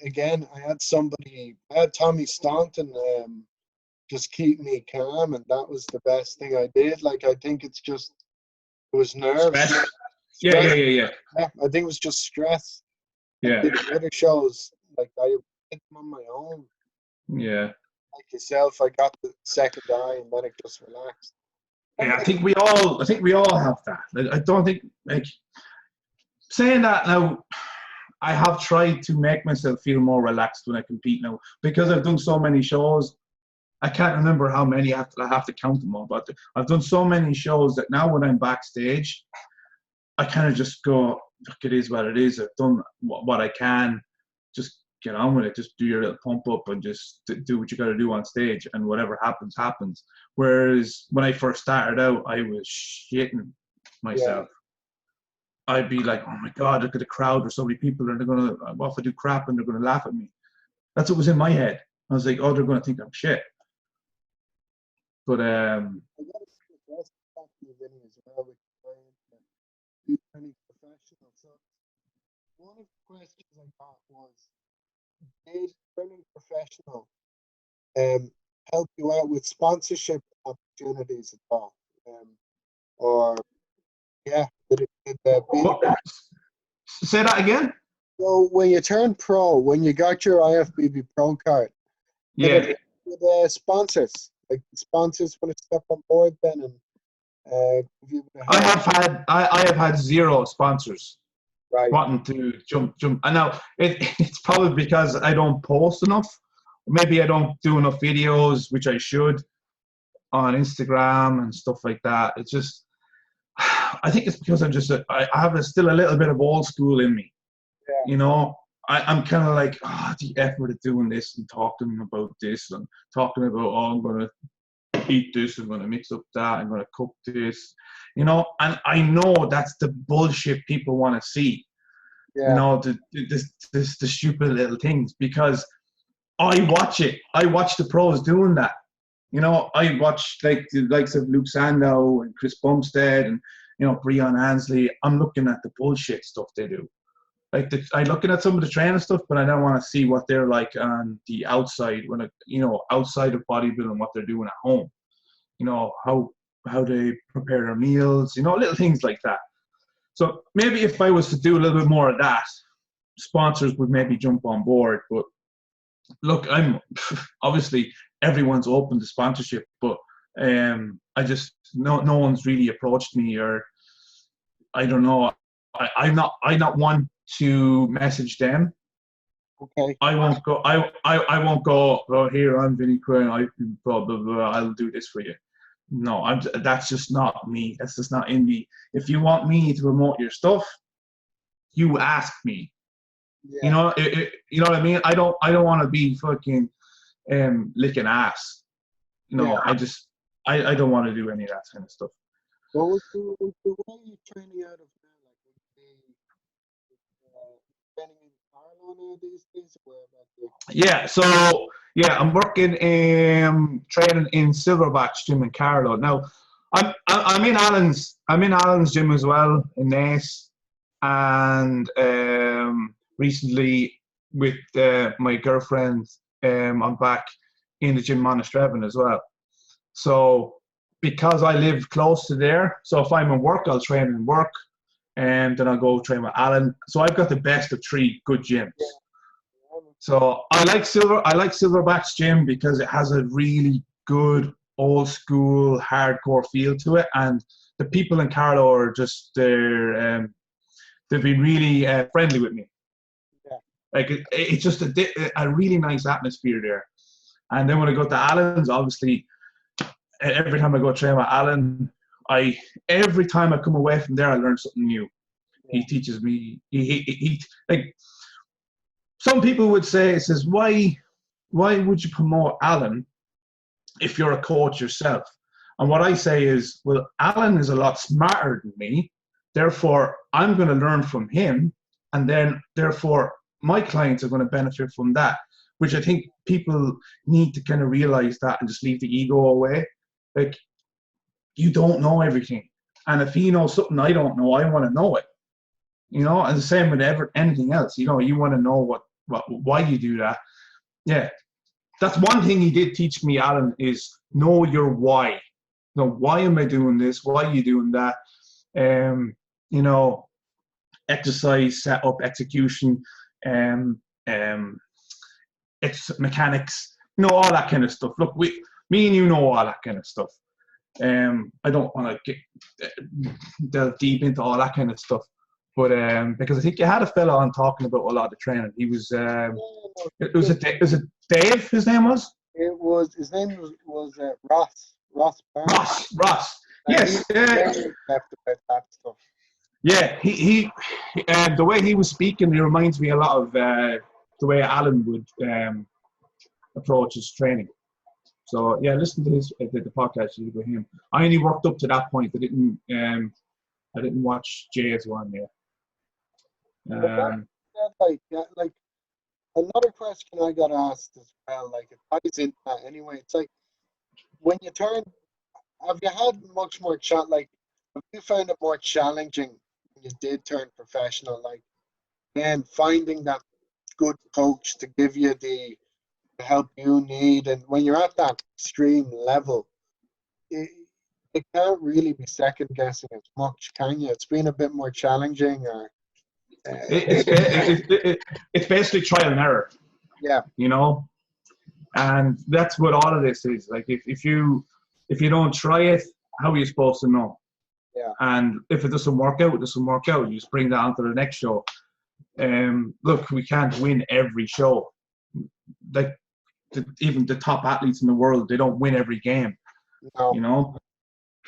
had Tommy Staunton just keep me calm, and that was the best thing I did. Like, I think it was nerves. Stress. Yeah. I think it was just stress. Yeah. The other shows, like, I did them on my own. Yeah. Like yourself, I got the second eye, and then it just relaxed. Yeah, I think we all have that. I don't think, like, saying that now, I have tried to make myself feel more relaxed when I compete now, because I've done so many shows. I can't remember how many. I have to count them all, but I've done so many shows that now when I'm backstage, I kind of just go, look, it is what it is. I've done what I can. Just get on with it. Just do your little pump up and just do what you got to do on stage, and whatever happens, happens. Whereas when I first started out, I was shitting myself. Yeah. I'd be like, oh my God, look at the crowd. There's so many people, and they're going to, what if I do crap and they're going to laugh at me? That's what was in my head. I was like, oh, they're going to think I'm shit. But I got to talk to you, Vinny, as well, with any professional. So one of the questions I got was, did turning professional help you out with sponsorship opportunities at all? Or yeah, say that again? So when you turned pro, when you got your IFBB Pro card, yeah, the sponsors, like the sponsors want to step on board then, and I have had zero sponsors wanting to jump. And now it's probably because I don't post enough. Maybe I don't do enough videos, which I should, on Instagram and stuff like that. It's just, I think it's because I have still a little bit of old school in me. Yeah. You know, I'm kind of like, the effort of doing this and talking about this and talking about, I'm going to eat this, I'm going to mix up that, I'm going to cook this, you know, and I know that's the bullshit people want to see. Yeah. You know, the stupid little things, because I watch it. I watch the pros doing that. You know, I watch like the likes of Luke Sandow and Chris Bumstead and, you know, Breon Ansley. I'm looking at the bullshit stuff they do. Like, I'm looking at some of the training stuff, but I don't want to see what they're like on the outside, when outside of bodybuilding, what they're doing at home. You know, how they prepare their meals, you know, little things like that. So maybe if I was to do a little bit more of that, sponsors would maybe jump on board. But look, I'm obviously everyone's open to sponsorship, but I just no one's really approached me, or I don't know. I'm not one to message them. Okay. I won't go. I won't go. Oh, here, I'm Vinny Craine. I blah blah blah. I'll do this for you. No, that's just not me. That's just not in me. If you want me to promote your stuff, you ask me. Yeah. You know, you know what I mean? I don't want to be fucking licking ass. You know, Yeah. I don't want to do any of that kind of stuff. What was the way you training out of now? Like, training in Carlo now these days? Or where about you? Yeah, so yeah, I'm working training in Silverback's gym in Carlo. Now, I'm in Alan's gym as well in Naas, and recently with my girlfriend, I'm back in the gym Monasterevin as well. So because I live close to there, so if I'm in work, I'll train in work, and then I'll go train with Alan. So I've got the best of three good gyms. Yeah. So I like Silverback's gym because it has a really good old school hardcore feel to it, and the people in Carlo are just they've been really friendly with me. Yeah. Like it's just a really nice atmosphere there. And then when I go to Alan's, obviously every time I go train with Alan, every time I come away from there, I learn something new. Yeah. He teaches me. He like. Some people would say, why would you promote Alan if you're a coach yourself? And what I say is, well, Alan is a lot smarter than me. Therefore, I'm going to learn from him. And then, therefore, my clients are going to benefit from that, which I think people need to kind of realize that and just leave the ego away. Like, you don't know everything. And if he knows something I don't know, I want to know it. You know, and the same with anything else. You know, you want to know why you do that. Yeah, that's one thing he did teach me, Alan, is know your why. You know, why am I doing this? Why are you doing that? You know, exercise, setup, execution, it's mechanics, you know, all that kind of stuff. Look, me and you know all that kind of stuff. I don't want to delve deep into all that kind of stuff. But because I think you had a fella on talking about a lot of training. He was it was it Dave? His name was. His name was Ross. Ross. Ross. Yes. About that stuff. Yeah. He the way he was speaking, he reminds me a lot of the way Alan would approach his training. So yeah, listen to the podcast with him. I only worked up to that point. I didn't watch Jay's one there. Like another question I got asked as well, like it ties into that anyway. It's like when you have you had much more have you found it more challenging when you did turn professional? Like, and finding that good coach to give you the help you need, and when you're at that extreme level, it can't really be second guessing as much, can you? It's been a bit more challenging, or it's basically trial and error. Yeah. You know, and that's what all of this is. Like if you don't try it, how are you supposed to know? Yeah. And if it doesn't work out, it doesn't work out. You just bring that on to the next show. Look, we can't win every show. Like even the top athletes in the world, they don't win every game. No. You know,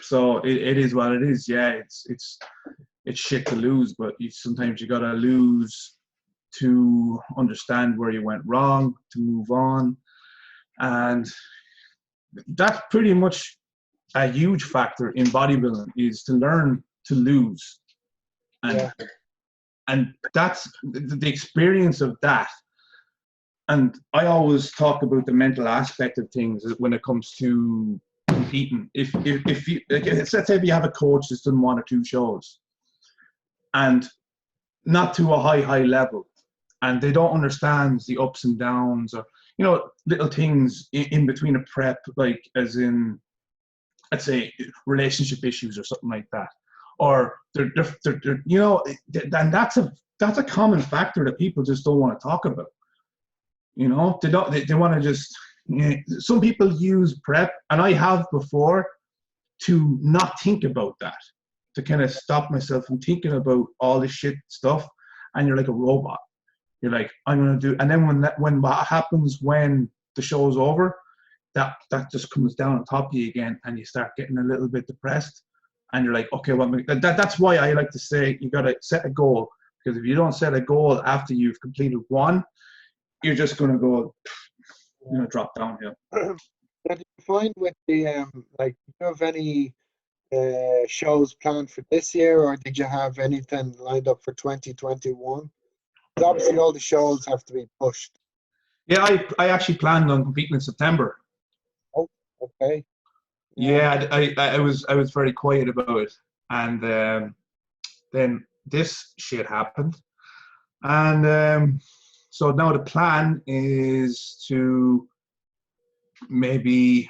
so it is what it is. Yeah, it's shit to lose, but sometimes you gotta lose to understand where you went wrong, to move on, and that's pretty much a huge factor in bodybuilding, is to learn to lose, and that's the experience of that. And I always talk about the mental aspect of things when it comes to competing. If you let's say if you have a coach that's done 1 or 2 shows, and not to a high level, and they don't understand the ups and downs, or little things in between a prep, like as in, let's say, relationship issues or something like that, or they're and that's a common factor that people just don't want to talk about. They want to just, some people use prep, and I have before, to not think about that, to kind of stop myself from thinking about all this shit stuff. And you're like a robot. You're like, I'm going to do, and then when what happens when the show's over, that just comes down on top of you again, and you start getting a little bit depressed, and you're like, okay, well, that's why I like to say you got to set a goal, Because if you don't set a goal after you've completed one, you're just going to go, drop downhill. Now, did you find with the like, do you have any shows planned for this year, or did you have anything lined up for 2021? Because obviously all the shows have to be pushed. Yeah, I actually planned on competing in September. Oh, okay. Yeah, I was very quiet about it, and then this shit happened, and so now the plan is to maybe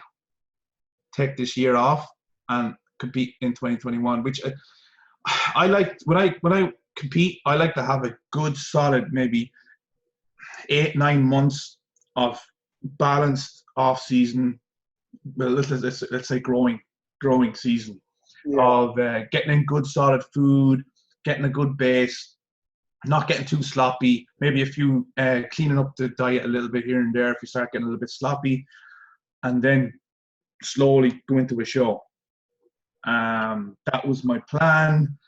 take this year off and compete in 2021, which I like. When I compete, I like to have a good solid maybe 8-9 months of balanced off season. Well, let's say growing season of getting in good solid food, getting a good base, not getting too sloppy. Maybe a few cleaning up the diet a little bit here and there if you start getting a little bit sloppy, and then slowly go into a show. That was my plan.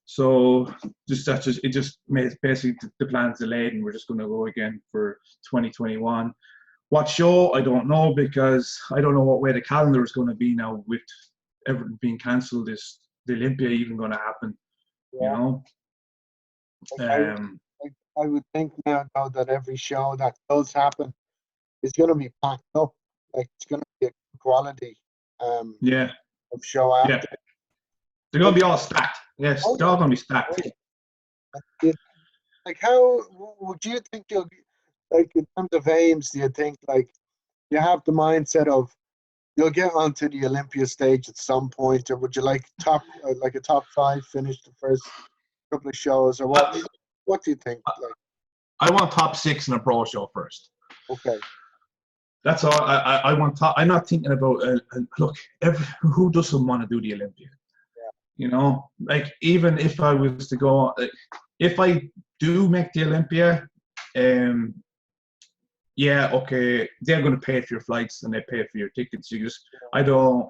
So it just made basically the plan's delayed, and we're just going to go again for 2021. What show? I don't know, because I don't know what way the calendar is going to be now with everything being cancelled. Is the Olympia even going to happen? Yeah. I would think now that every show that does happen is going to be packed up. Like, it's going to be a quality of show after. Yeah. They're going to be all stacked. Yes, they're all going to be stacked. Like, how would you think you'll, like, in terms of aims, do you think, like, you have the mindset of you'll get onto the Olympia stage at some point, or would you like a top 5 finish the first couple of shows, or what do you think? Like, I want top 6 in a pro show first. Okay. That's all. I want top. I'm not thinking about look. Who doesn't want to do the Olympia? Like, even if I was to go, if I do make the Olympia, okay, they're going to pay for your flights and they pay for your tickets. You're going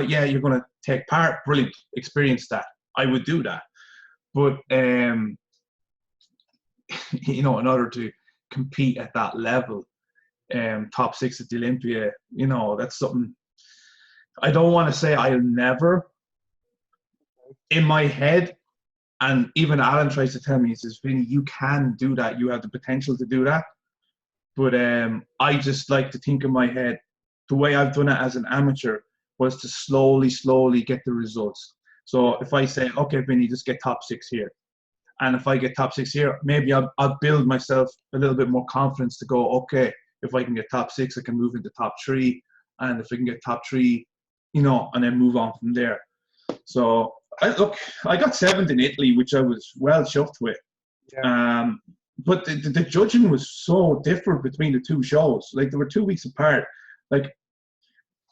to take part. Brilliant, experience that. I would do that, but in order to compete at that level, top 6 at the Olympia, that's something. I don't want to say I'll never. In my head, and even Alan tries to tell me, he says, Vinny, you can do that. You have the potential to do that. But I just like to think in my head, the way I've done it as an amateur was to slowly get the results. So if I say, okay, Vinny, just get top 6 here. And if I get top 6 here, maybe I'll build myself a little bit more confidence to go, okay, if I can get top 6, I can move into top 3. And if I can get top 3, and then move on from there. So, I got 7th in Italy, which I was well chuffed with. Yeah. But the judging was so different between the two shows. Like, they were 2 weeks apart. Like,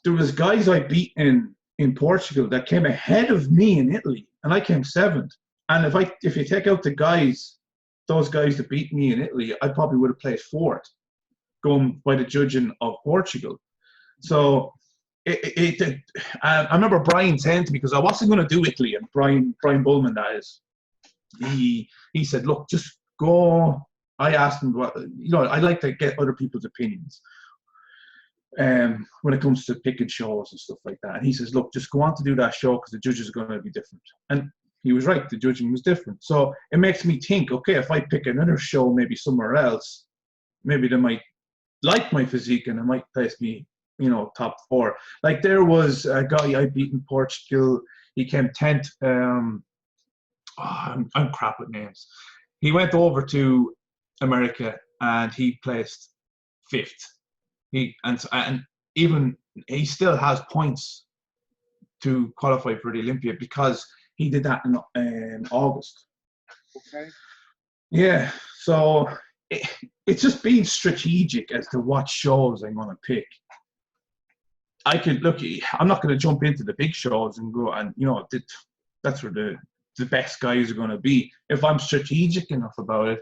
there was guys I beat in Portugal that came ahead of me in Italy, and I came 7th. And if you take out those guys that beat me in Italy, I probably would have placed 4th, going by the judging of Portugal. So I remember Brian saying to me, because I wasn't going to do Italy, and Brian Bullman, that is, he said, look, just go. I asked him, I like to get other people's opinions when it comes to picking shows and stuff like that. And he says, look, just go on to do that show because the judges are going to be different. And he was right, the judging was different. So it makes me think, okay, if I pick another show maybe somewhere else, maybe they might like my physique and they might place me, top 4. Like, there was a guy I beat in Portugal. He came 10th. I'm crap with names. He went over to America and he placed 5th. And even he still has points to qualify for the Olympia because he did that in August. Okay. Yeah. So it's just being strategic as to what shows I'm going to pick. I could I'm not going to jump into the big shows and go and that's where the best guys are going to be. If I'm strategic enough about it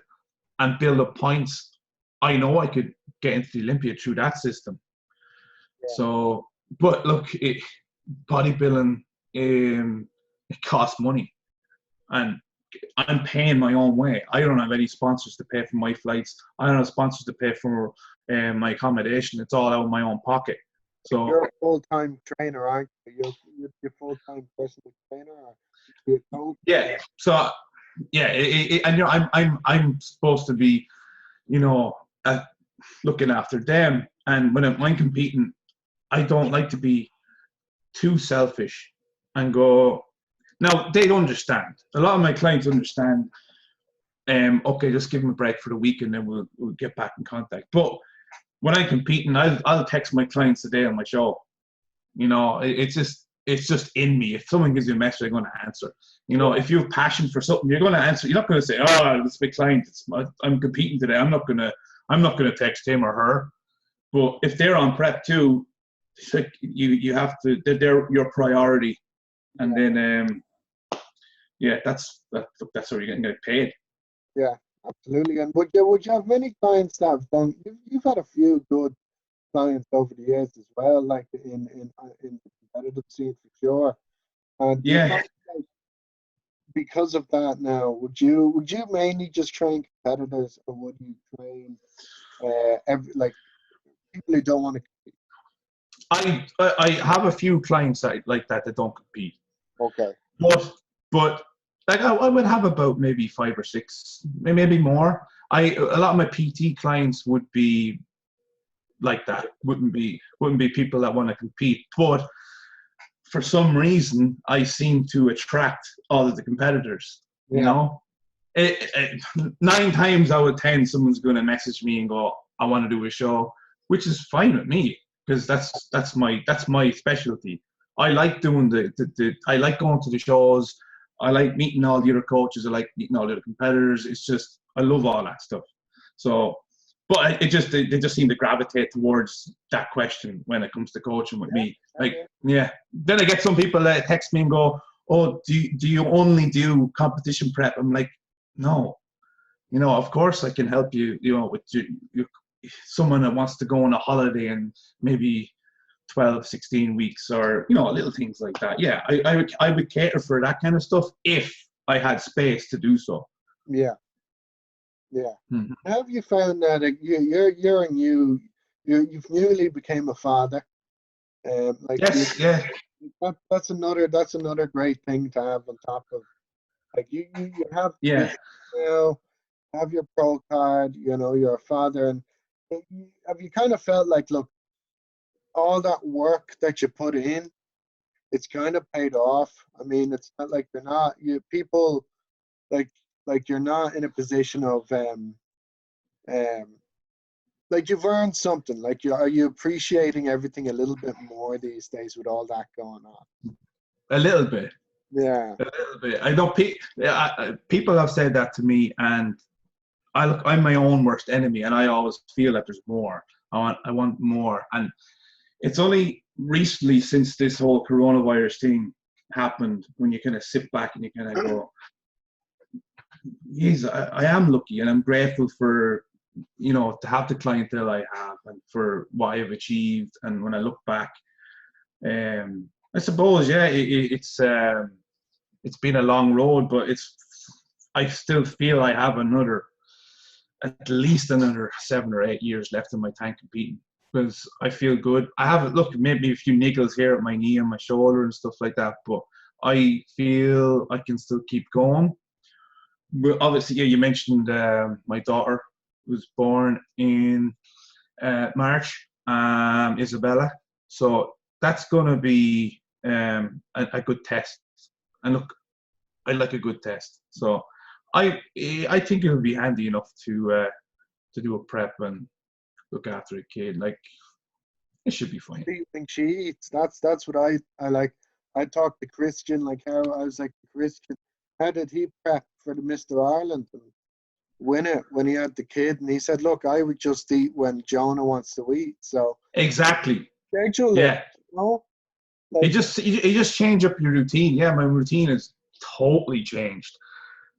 and build up points, I know I could get into the Olympia through that system. Yeah. So, but look, bodybuilding, it costs money, and I'm paying my own way. I don't have any sponsors to pay for my flights. I don't have sponsors to pay for my accommodation. It's all out of my own pocket. So you're a full-time trainer, aren't you? You're a full-time personal trainer, or you're a coach? yeah. So yeah, and you know, I'm supposed to be, you know, looking after them. And when I'm competing, I don't like to be too selfish and go. Now they understand. A lot of my clients understand. Okay, just give them a break for the week, and then we'll get back in contact. But when I'm competing, I'll text my clients today on my show. You know, it's just in me. If someone gives you a message, I'm going to answer. You know, if you have passion for something, you're going to answer. You're not going to say, "Oh, this big client, I'm competing today. I'm not going to text him or her." But if they're on prep too, it's like you have to. They're your priority, and then that's how you're getting paid. Yeah, absolutely. And would you have many clients that have done? You've had a few good clients over the years as well, like in the competitive scene for sure. And do you Yeah. find, like, because of that now, would you mainly just train competitors, or would you train like people who don't want to compete? I have a few clients like that don't compete. Okay. But like I would have about maybe 5 or 6, maybe more. A lot of my PT clients would be like that. Wouldn't be people that want to compete. But for some reason, I seem to attract all of the competitors. You know, 9 times out of 10, someone's going to message me and go, "I want to do a show," which is fine with me because that's my specialty. I like doing I like going to the shows. I like meeting all the other coaches. I like meeting all the other competitors. It's just, I love all that stuff. So, but they just seem to gravitate towards that question when it comes to coaching with me. Like, yeah. Then I get some people that text me and go, "Oh, do you only do competition prep?" I'm like, no. You know, of course I can help you, you know, with someone that wants to go on a holiday and maybe 12, 16 weeks, or, you know, little things like that. Yeah, I would cater for that kind of stuff if I had space to do so. Yeah. Mm-hmm. Have you found that you've newly became a father? Like, yes, that's another great thing to have on top of, like, you have kids, you know, have your pro card, you know, you're a father, and have you kind of felt like, look, all that work that you put in, it's kind of paid off? I mean, it's not like people like you're not in a position of like you've earned something. Like, are you appreciating everything a little bit more these days with all that going on? A little bit. Yeah. A little bit. I know people have said that to me, and I'm my own worst enemy, and I always feel that there's more. I want more, and it's only recently, since this whole coronavirus thing happened, when you kind of sit back and you kind of go, "Geez, I am lucky, and I'm grateful for, you know, to have the clientele I have, and for what I've achieved." And when I look back, I suppose, yeah, it's been a long road, but I still feel I have at least another 7 or 8 years left in my tank competing, because I feel good. I have, look, maybe a few niggles here at my knee and my shoulder and stuff like that, but I feel I can still keep going. But obviously, yeah, you mentioned my daughter was born in March, Isabella. So that's going to be a good test. And look, I like a good test. So I think it'll be handy enough to do a prep and look after a kid. Like, it should be fine. What do you think she eats? That's what I like. I talked to Christian, like, how I was like, Christian, how did he prep for the Mr. Ireland and win it when he had the kid? And he said, look, I would just eat when Jonah wants to eat. So exactly. Schedule yeah. It, you know? Like, you just change up your routine. Yeah, my routine is totally changed.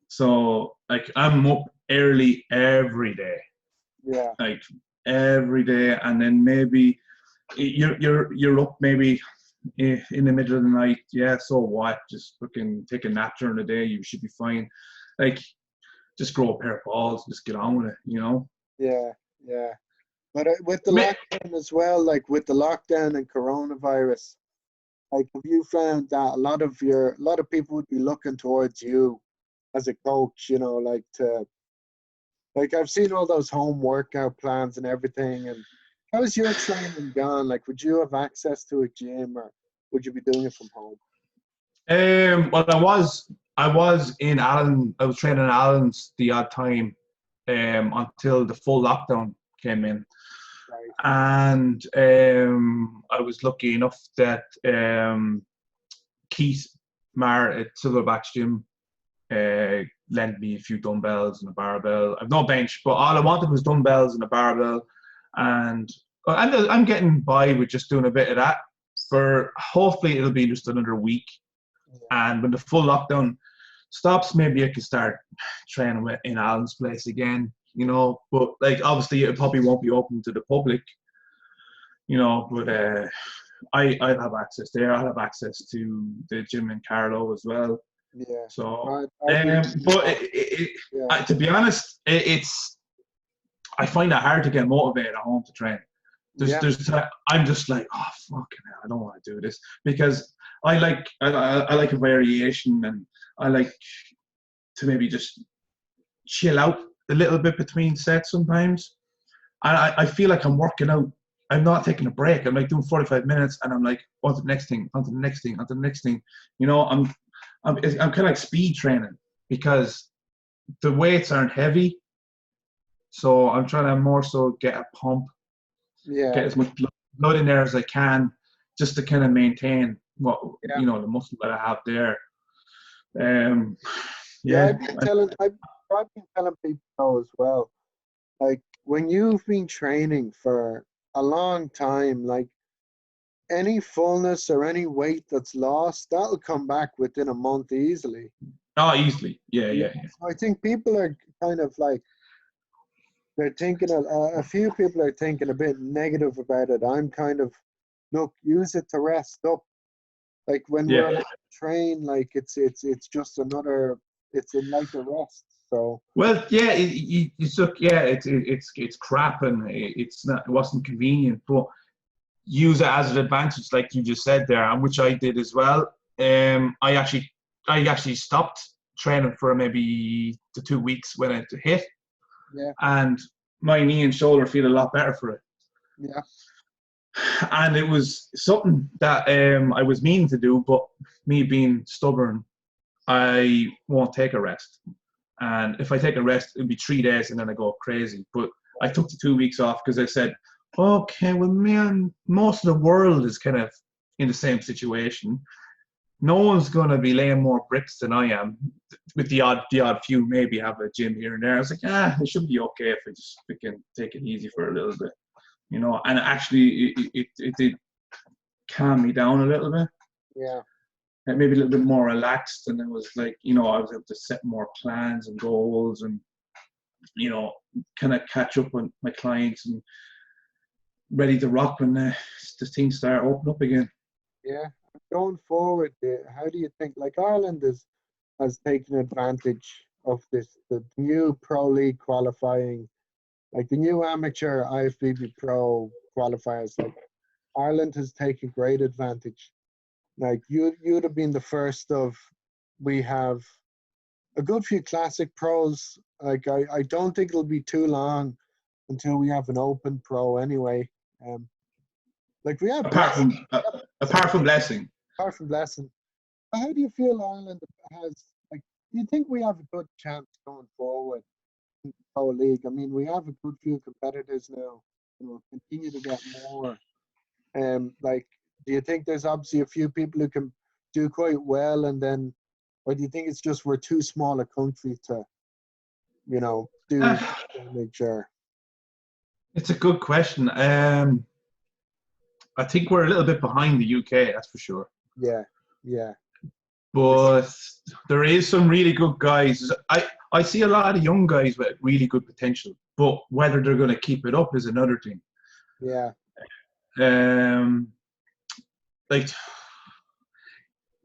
So, like, I'm up early every day. Yeah. Like, every day, and then maybe you're up maybe in the middle of the night. Yeah, so what? Just fucking take a nap during the day. You should be fine. like, just grow a pair of balls, just get on with it, you know? Yeah, yeah. But with the lockdown as well, like with the lockdown and coronavirus, like have you found that a lot of people would be looking towards you as a coach, you know, like like I've seen all those home workout plans and everything, and how's your training gone? Like, would you have access to a gym, or would you be doing it from home? Well, I was in Allen. I was training in Allen's the odd time, until the full lockdown came in. Right. And I was lucky enough that Keith Marr at Silverback's gym lent me a few dumbbells and a barbell. I've no bench, but all I wanted was dumbbells and a barbell. And I'm getting by with just doing a bit of that. For hopefully it'll be just another week. And when the full lockdown stops, maybe I can start training in Alan's place again, you know. But like, obviously, it probably won't be open to the public, you know. But I'll have access there. I'll have access to the gym in Carlow as well. Yeah. So, yeah. to be honest, I find it hard to get motivated at home to train. I'm just like, oh fucking hell, I don't want to do this, because I like a variation, and I like to maybe just chill out a little bit between sets sometimes. And I feel like I'm working out. I'm not taking a break. I'm like doing 45 minutes, and I'm like, on to the next thing, on to the next thing, on to the next thing. You know, I'm kind of like speed training, because the weights aren't heavy. So I'm trying to more so get a pump. Yeah. Get as much blood in there as I can, just to kind of maintain what you know, the muscle that I have there. I've been telling people as well. Like, when you've been training for a long time, like any fullness or any weight that's lost, that'll come back within a month easily. Oh, easily. Yeah. So I think people are kind of like, they're thinking, a few people are thinking a bit negative about it. I'm kind of, look, use it to rest up. Like when we're allowed to train, like it's just another, it's like a rest. So well, yeah, it's crap, and it wasn't convenient, but use it as an advantage, like you just said there, and which I did as well. I actually stopped training for maybe the 2 weeks when it hit. Yeah. And my knee and shoulder feel a lot better for it. Yeah. And it was something that I was meaning to do, but me being stubborn, I won't take a rest. And if I take a rest, it'll be 3 days and then I go crazy. But I took the 2 weeks off because I said, okay, well, man, most of the world is kind of in the same situation. No one's going to be laying more bricks than I am, with the odd few maybe have a gym here and there. I was like, it should be okay if we can take it easy for a little bit, you know. And actually, it did calm me down a little bit. Yeah. And maybe a little bit more relaxed, and it was like, you know, I was able to set more plans and goals, and, you know, kind of catch up with my clients and ready to rock when the things start opening up again. Yeah. Going forward, how do you think, like, Ireland has taken advantage of the new Pro League qualifying, like the new amateur IFBB Pro qualifiers? Like, Ireland has taken great advantage. Like, you'd have been the first of, we have a good few classic pros. Like, I don't think it'll be too long until we have an open pro anyway. Like, we have apart from Blessing. Apart from Blessing. How do you feel Ireland has, like, do you think we have a good chance going forward in the Pro League? I mean, we have a good few competitors now, and we'll continue to get more. Like, do you think there's obviously a few people who can do quite well, and then, or do you think it's just we're too small a country to, you know, make sure? It's a good question. I think we're a little bit behind the UK, that's for sure. Yeah. But there is some really good guys. I see a lot of young guys with really good potential, but whether they're going to keep it up is another thing. Yeah. Like,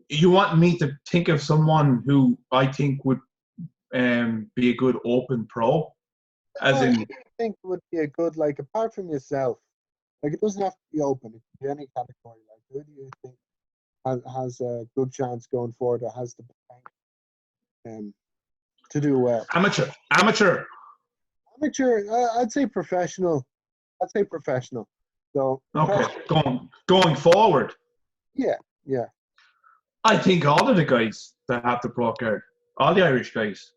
you want me to think of someone who I think would be a good open pro? As Who in, do you think would be a good, like, apart from yourself, like, it doesn't have to be open, it can be any category. Like, who do you think has a good chance going forward, or has the potential to do well? amateur. Amateur, I'd say professional. I'd say professional. So, Okay, going forward, yeah, yeah, I think all of the guys that have the pro card, all the Irish guys,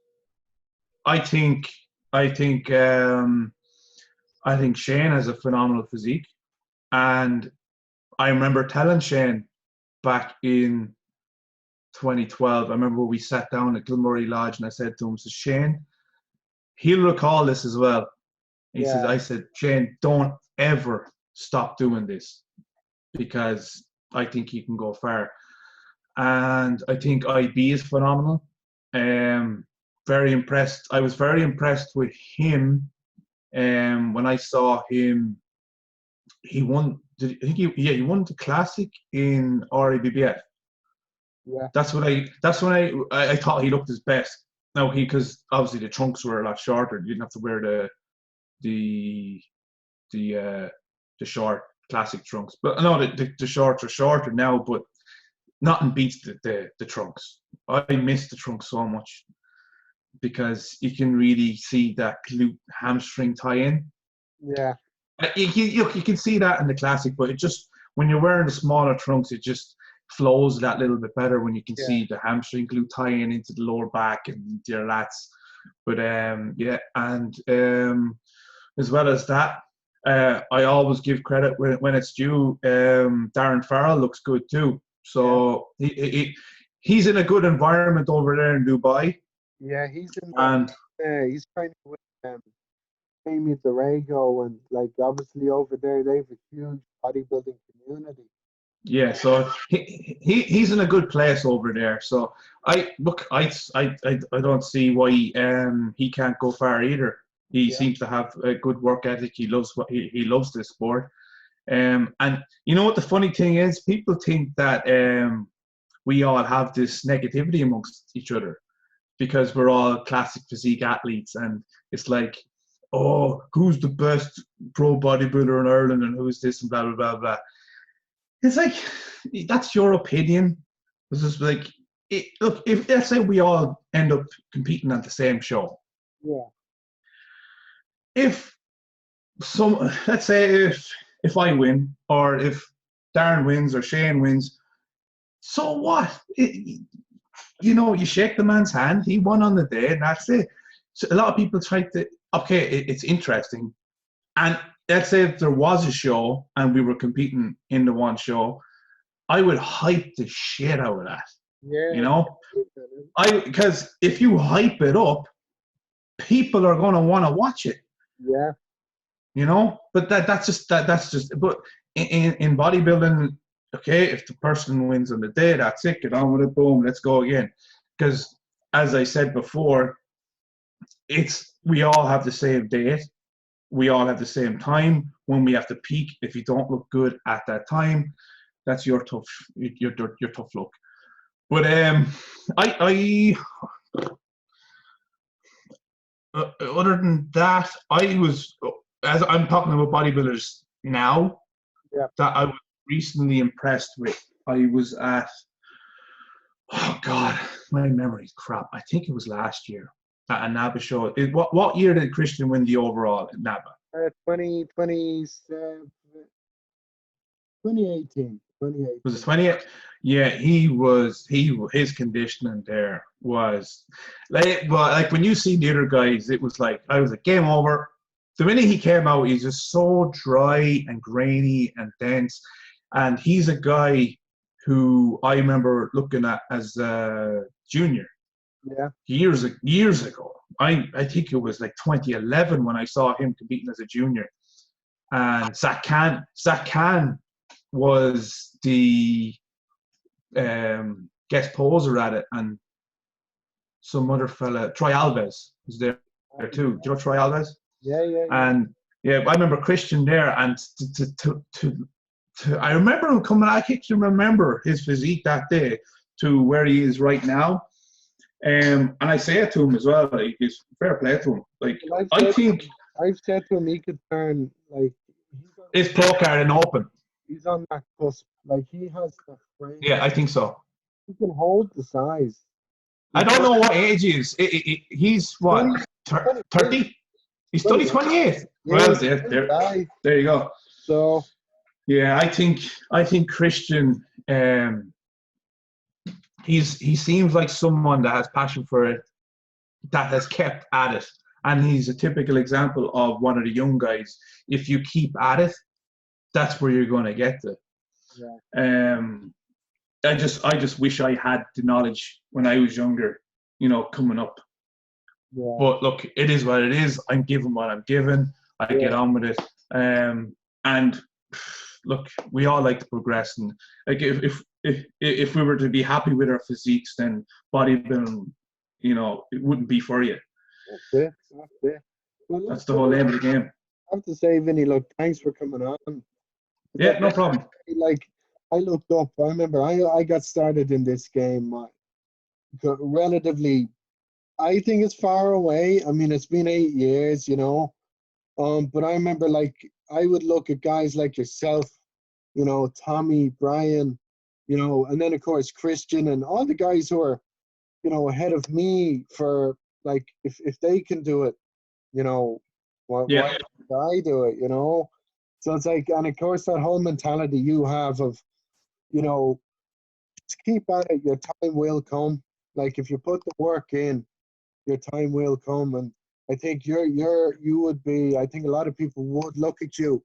I think, I think, I think Shane has a phenomenal physique, and I remember telling Shane back in 2012. I remember we sat down at Gilmurray Lodge, and I said to him, "So Shane, he'll recall this as well." He says, yeah, "I said, Shane, don't ever stop doing this, because I think you can go far." And I think IB is phenomenal. Very impressed. I was very impressed with him. When I saw him, he won. He won the classic in RIBBF. yeah, That's when I thought he looked his best. Now because obviously the trunks were a lot shorter. You didn't have to wear the short classic trunks. But no, the shorts are shorter now. But nothing beats the trunks. I miss the trunks so much, because you can really see that glute hamstring tie-in. yeah, You can see that in the classic, but it just, when you're wearing the smaller trunks, it just flows that little bit better when you can yeah, see the hamstring glute tie-in into the lower back and into your lats. But yeah, and as well as that, I always give credit when it's due. Darren Farrell looks good too. So he's in a good environment over there in Dubai. yeah. He's in And he's training with Amy Darago, and like obviously over there they have a huge bodybuilding community. yeah, so he's in a good place over there. So I don't see why he can't go far either. He Yeah, seems to have a good work ethic. He loves he loves this sport. And you know what the funny thing is? People think that we all have this negativity amongst each other, because we're all classic physique athletes, and it's like, oh, who's the best pro bodybuilder in Ireland, and who's this, and blah blah blah blah. It's like, that's your opinion. It's just like, look, if let's say we all end up competing at the same show, yeah, if let's say if I win, or if Darren wins, or Shane wins, so what? You shake the man's hand. He won on the day, and that's it. So a lot of people try to, okay, it's interesting. And let's say if there was a show and we were competing in the one show, I would hype the shit out of that. yeah, Because if you hype it up, people are going to want to watch it. yeah, But that's just. But in bodybuilding, okay, if the person wins on the day, that's it. Get on with it. Boom, let's go again. Because as I said before, we all have the same date. We all have the same time when we have to peak. If you don't look good at that time, that's your tough luck. But other than that, as I'm talking about bodybuilders now, yeah. that I was recently impressed with. I was at, oh God, my memory's crap. I think it was last year at a NABBA show. What year did Christian win the overall at NABBA? 2018. Was it 28? Yeah, his conditioning there was like when you see the other guys, it was like, I was like, game over. The minute he came out, he's just so dry and grainy and dense. And he's a guy who I remember looking at as a junior. Yeah. Years ago. I think it was like 2011 when I saw him competing as a junior. And Zach Khan was the guest poser at it, and some other fella, Troy Alves, was there too. Do you know Troy Alves? Yeah. And yeah, I remember Christian there, and I remember him coming. I can't remember his physique that day to where he is right now. And I say it to him as well. Like, it's fair play to him. Like, I think I've said to him he could turn like it's pro card and open. he's on that cusp. Like he has the frame. Yeah, I think so. He can hold the size. I don't know what age he is. He's what, 30? He's only 28. Well, there you go. So yeah, I think Christian. He seems like someone that has passion for it, that has kept at it, and he's a typical example of one of the young guys. If you keep at it, that's where you're going to get to. Yeah. I just wish I had the knowledge when I was younger, coming up. Yeah. But look, it is what it is. I'm given what I'm given. I get on with it. And look, we all like to progress, and like if we were to be happy with our physiques, then bodybuilding, it wouldn't be for you. That's it. Well, that's the whole aim of the game. I have to say, Vinny, look, thanks for coming on. Yeah, no problem. Like, I looked up. I remember I got started in this game relatively. I think it's far away. I mean, it's been 8 years, but I remember, like, I would look at guys like yourself, Tommy, Brian, and then of course Christian and all the guys who are, ahead of me for, like, if they can do it, why can't I do it, So it's like, and of course that whole mentality you have of, just keep at it, your time will come. Like, if you put the work in, your time will come. And I think you would be, I think a lot of people would look at you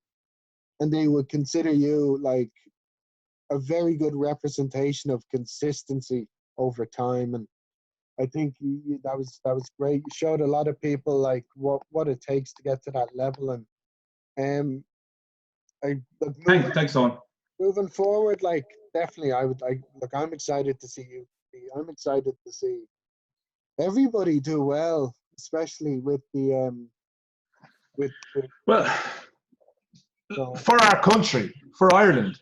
and they would consider you like a very good representation of consistency over time. And I think that was great. You showed a lot of people like what it takes to get to that level. And thanks on moving forward, like, definitely I'm excited to see you. I'm excited to see everybody do well, especially with the for our country, for Ireland.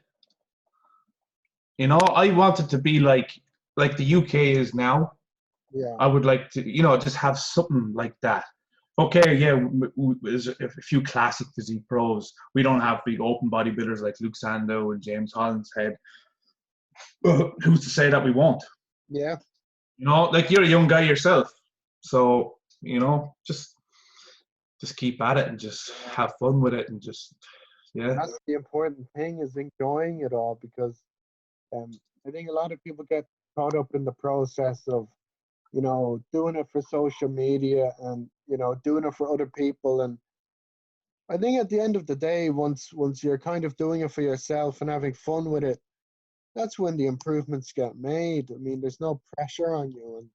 I want it to be like the UK is now. Yeah. I would like to, just have something like that. Okay, yeah, there's a few classic physique pros. We don't have big open bodybuilders like Luke Sandow and James Hollinshead. Who's to say that we won't? Yeah. Like, you're a young guy yourself. So, just keep at it and just have fun with it and just, yeah. That's the important thing, is enjoying it all, because I think a lot of people get caught up in the process of, doing it for social media and, doing it for other people. And I think at the end of the day, once you're kind of doing it for yourself and having fun with it, that's when the improvements get made. I mean, there's no pressure on you.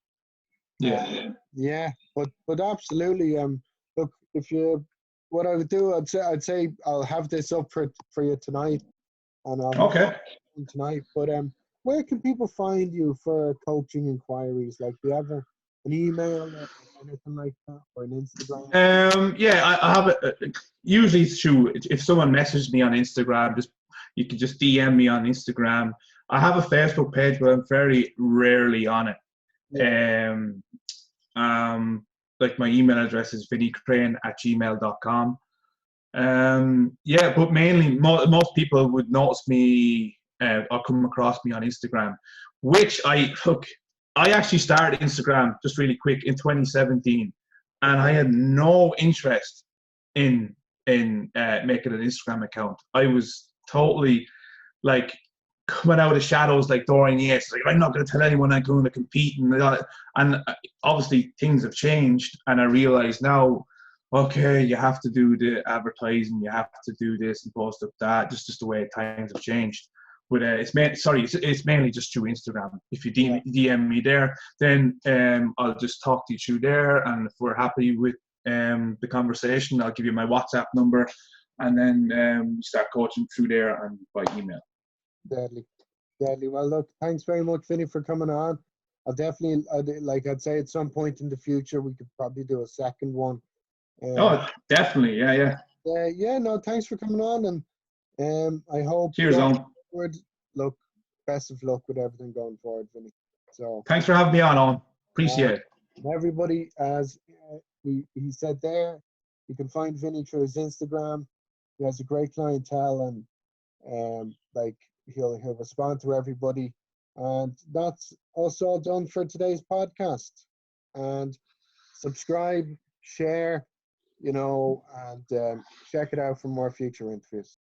And yeah, but absolutely. Look, what I would do, I'd say I'll have this up for you tonight, and okay tonight. But where can people find you for coaching inquiries? Like, do you have an email or anything like that, or an Instagram? Yeah, I have it. Usually it's true. If someone messages me on Instagram, you can just DM me on Instagram. I have a Facebook page, but I'm very rarely on it. Yeah. Like, my email address is vinnycraine@gmail.com. Yeah, but mainly most people would notice me or come across me on Instagram, which I actually started Instagram, just really quick, in 2017, and I had no interest in making an Instagram account. I was totally like coming out of the shadows like Dorian Yates. Like, I'm not going to tell anyone I'm going to compete, and obviously things have changed, and I realize now, okay, you have to do the advertising, you have to do this and post up that, just the way times have changed. But it's mainly just through Instagram. If you DM me there, then I'll just talk to you through there, and if we're happy with the conversation, I'll give you my WhatsApp number, and then start coaching through there and by email. Deadly. Well, look, thanks very much, Vinny, for coming on. I'd say at some point in the future we could probably do a second one. Definitely, yeah. No, thanks for coming on, and I hope. Cheers, on. Look, best of luck with everything going forward, Vinny. So. Thanks for having me on. Appreciate it. Everybody, as he said there, you can find Vinny through his Instagram. He has a great clientele, and like he'll respond to everybody. And that's us all done for today's podcast. And subscribe, share, and check it out for more future interviews.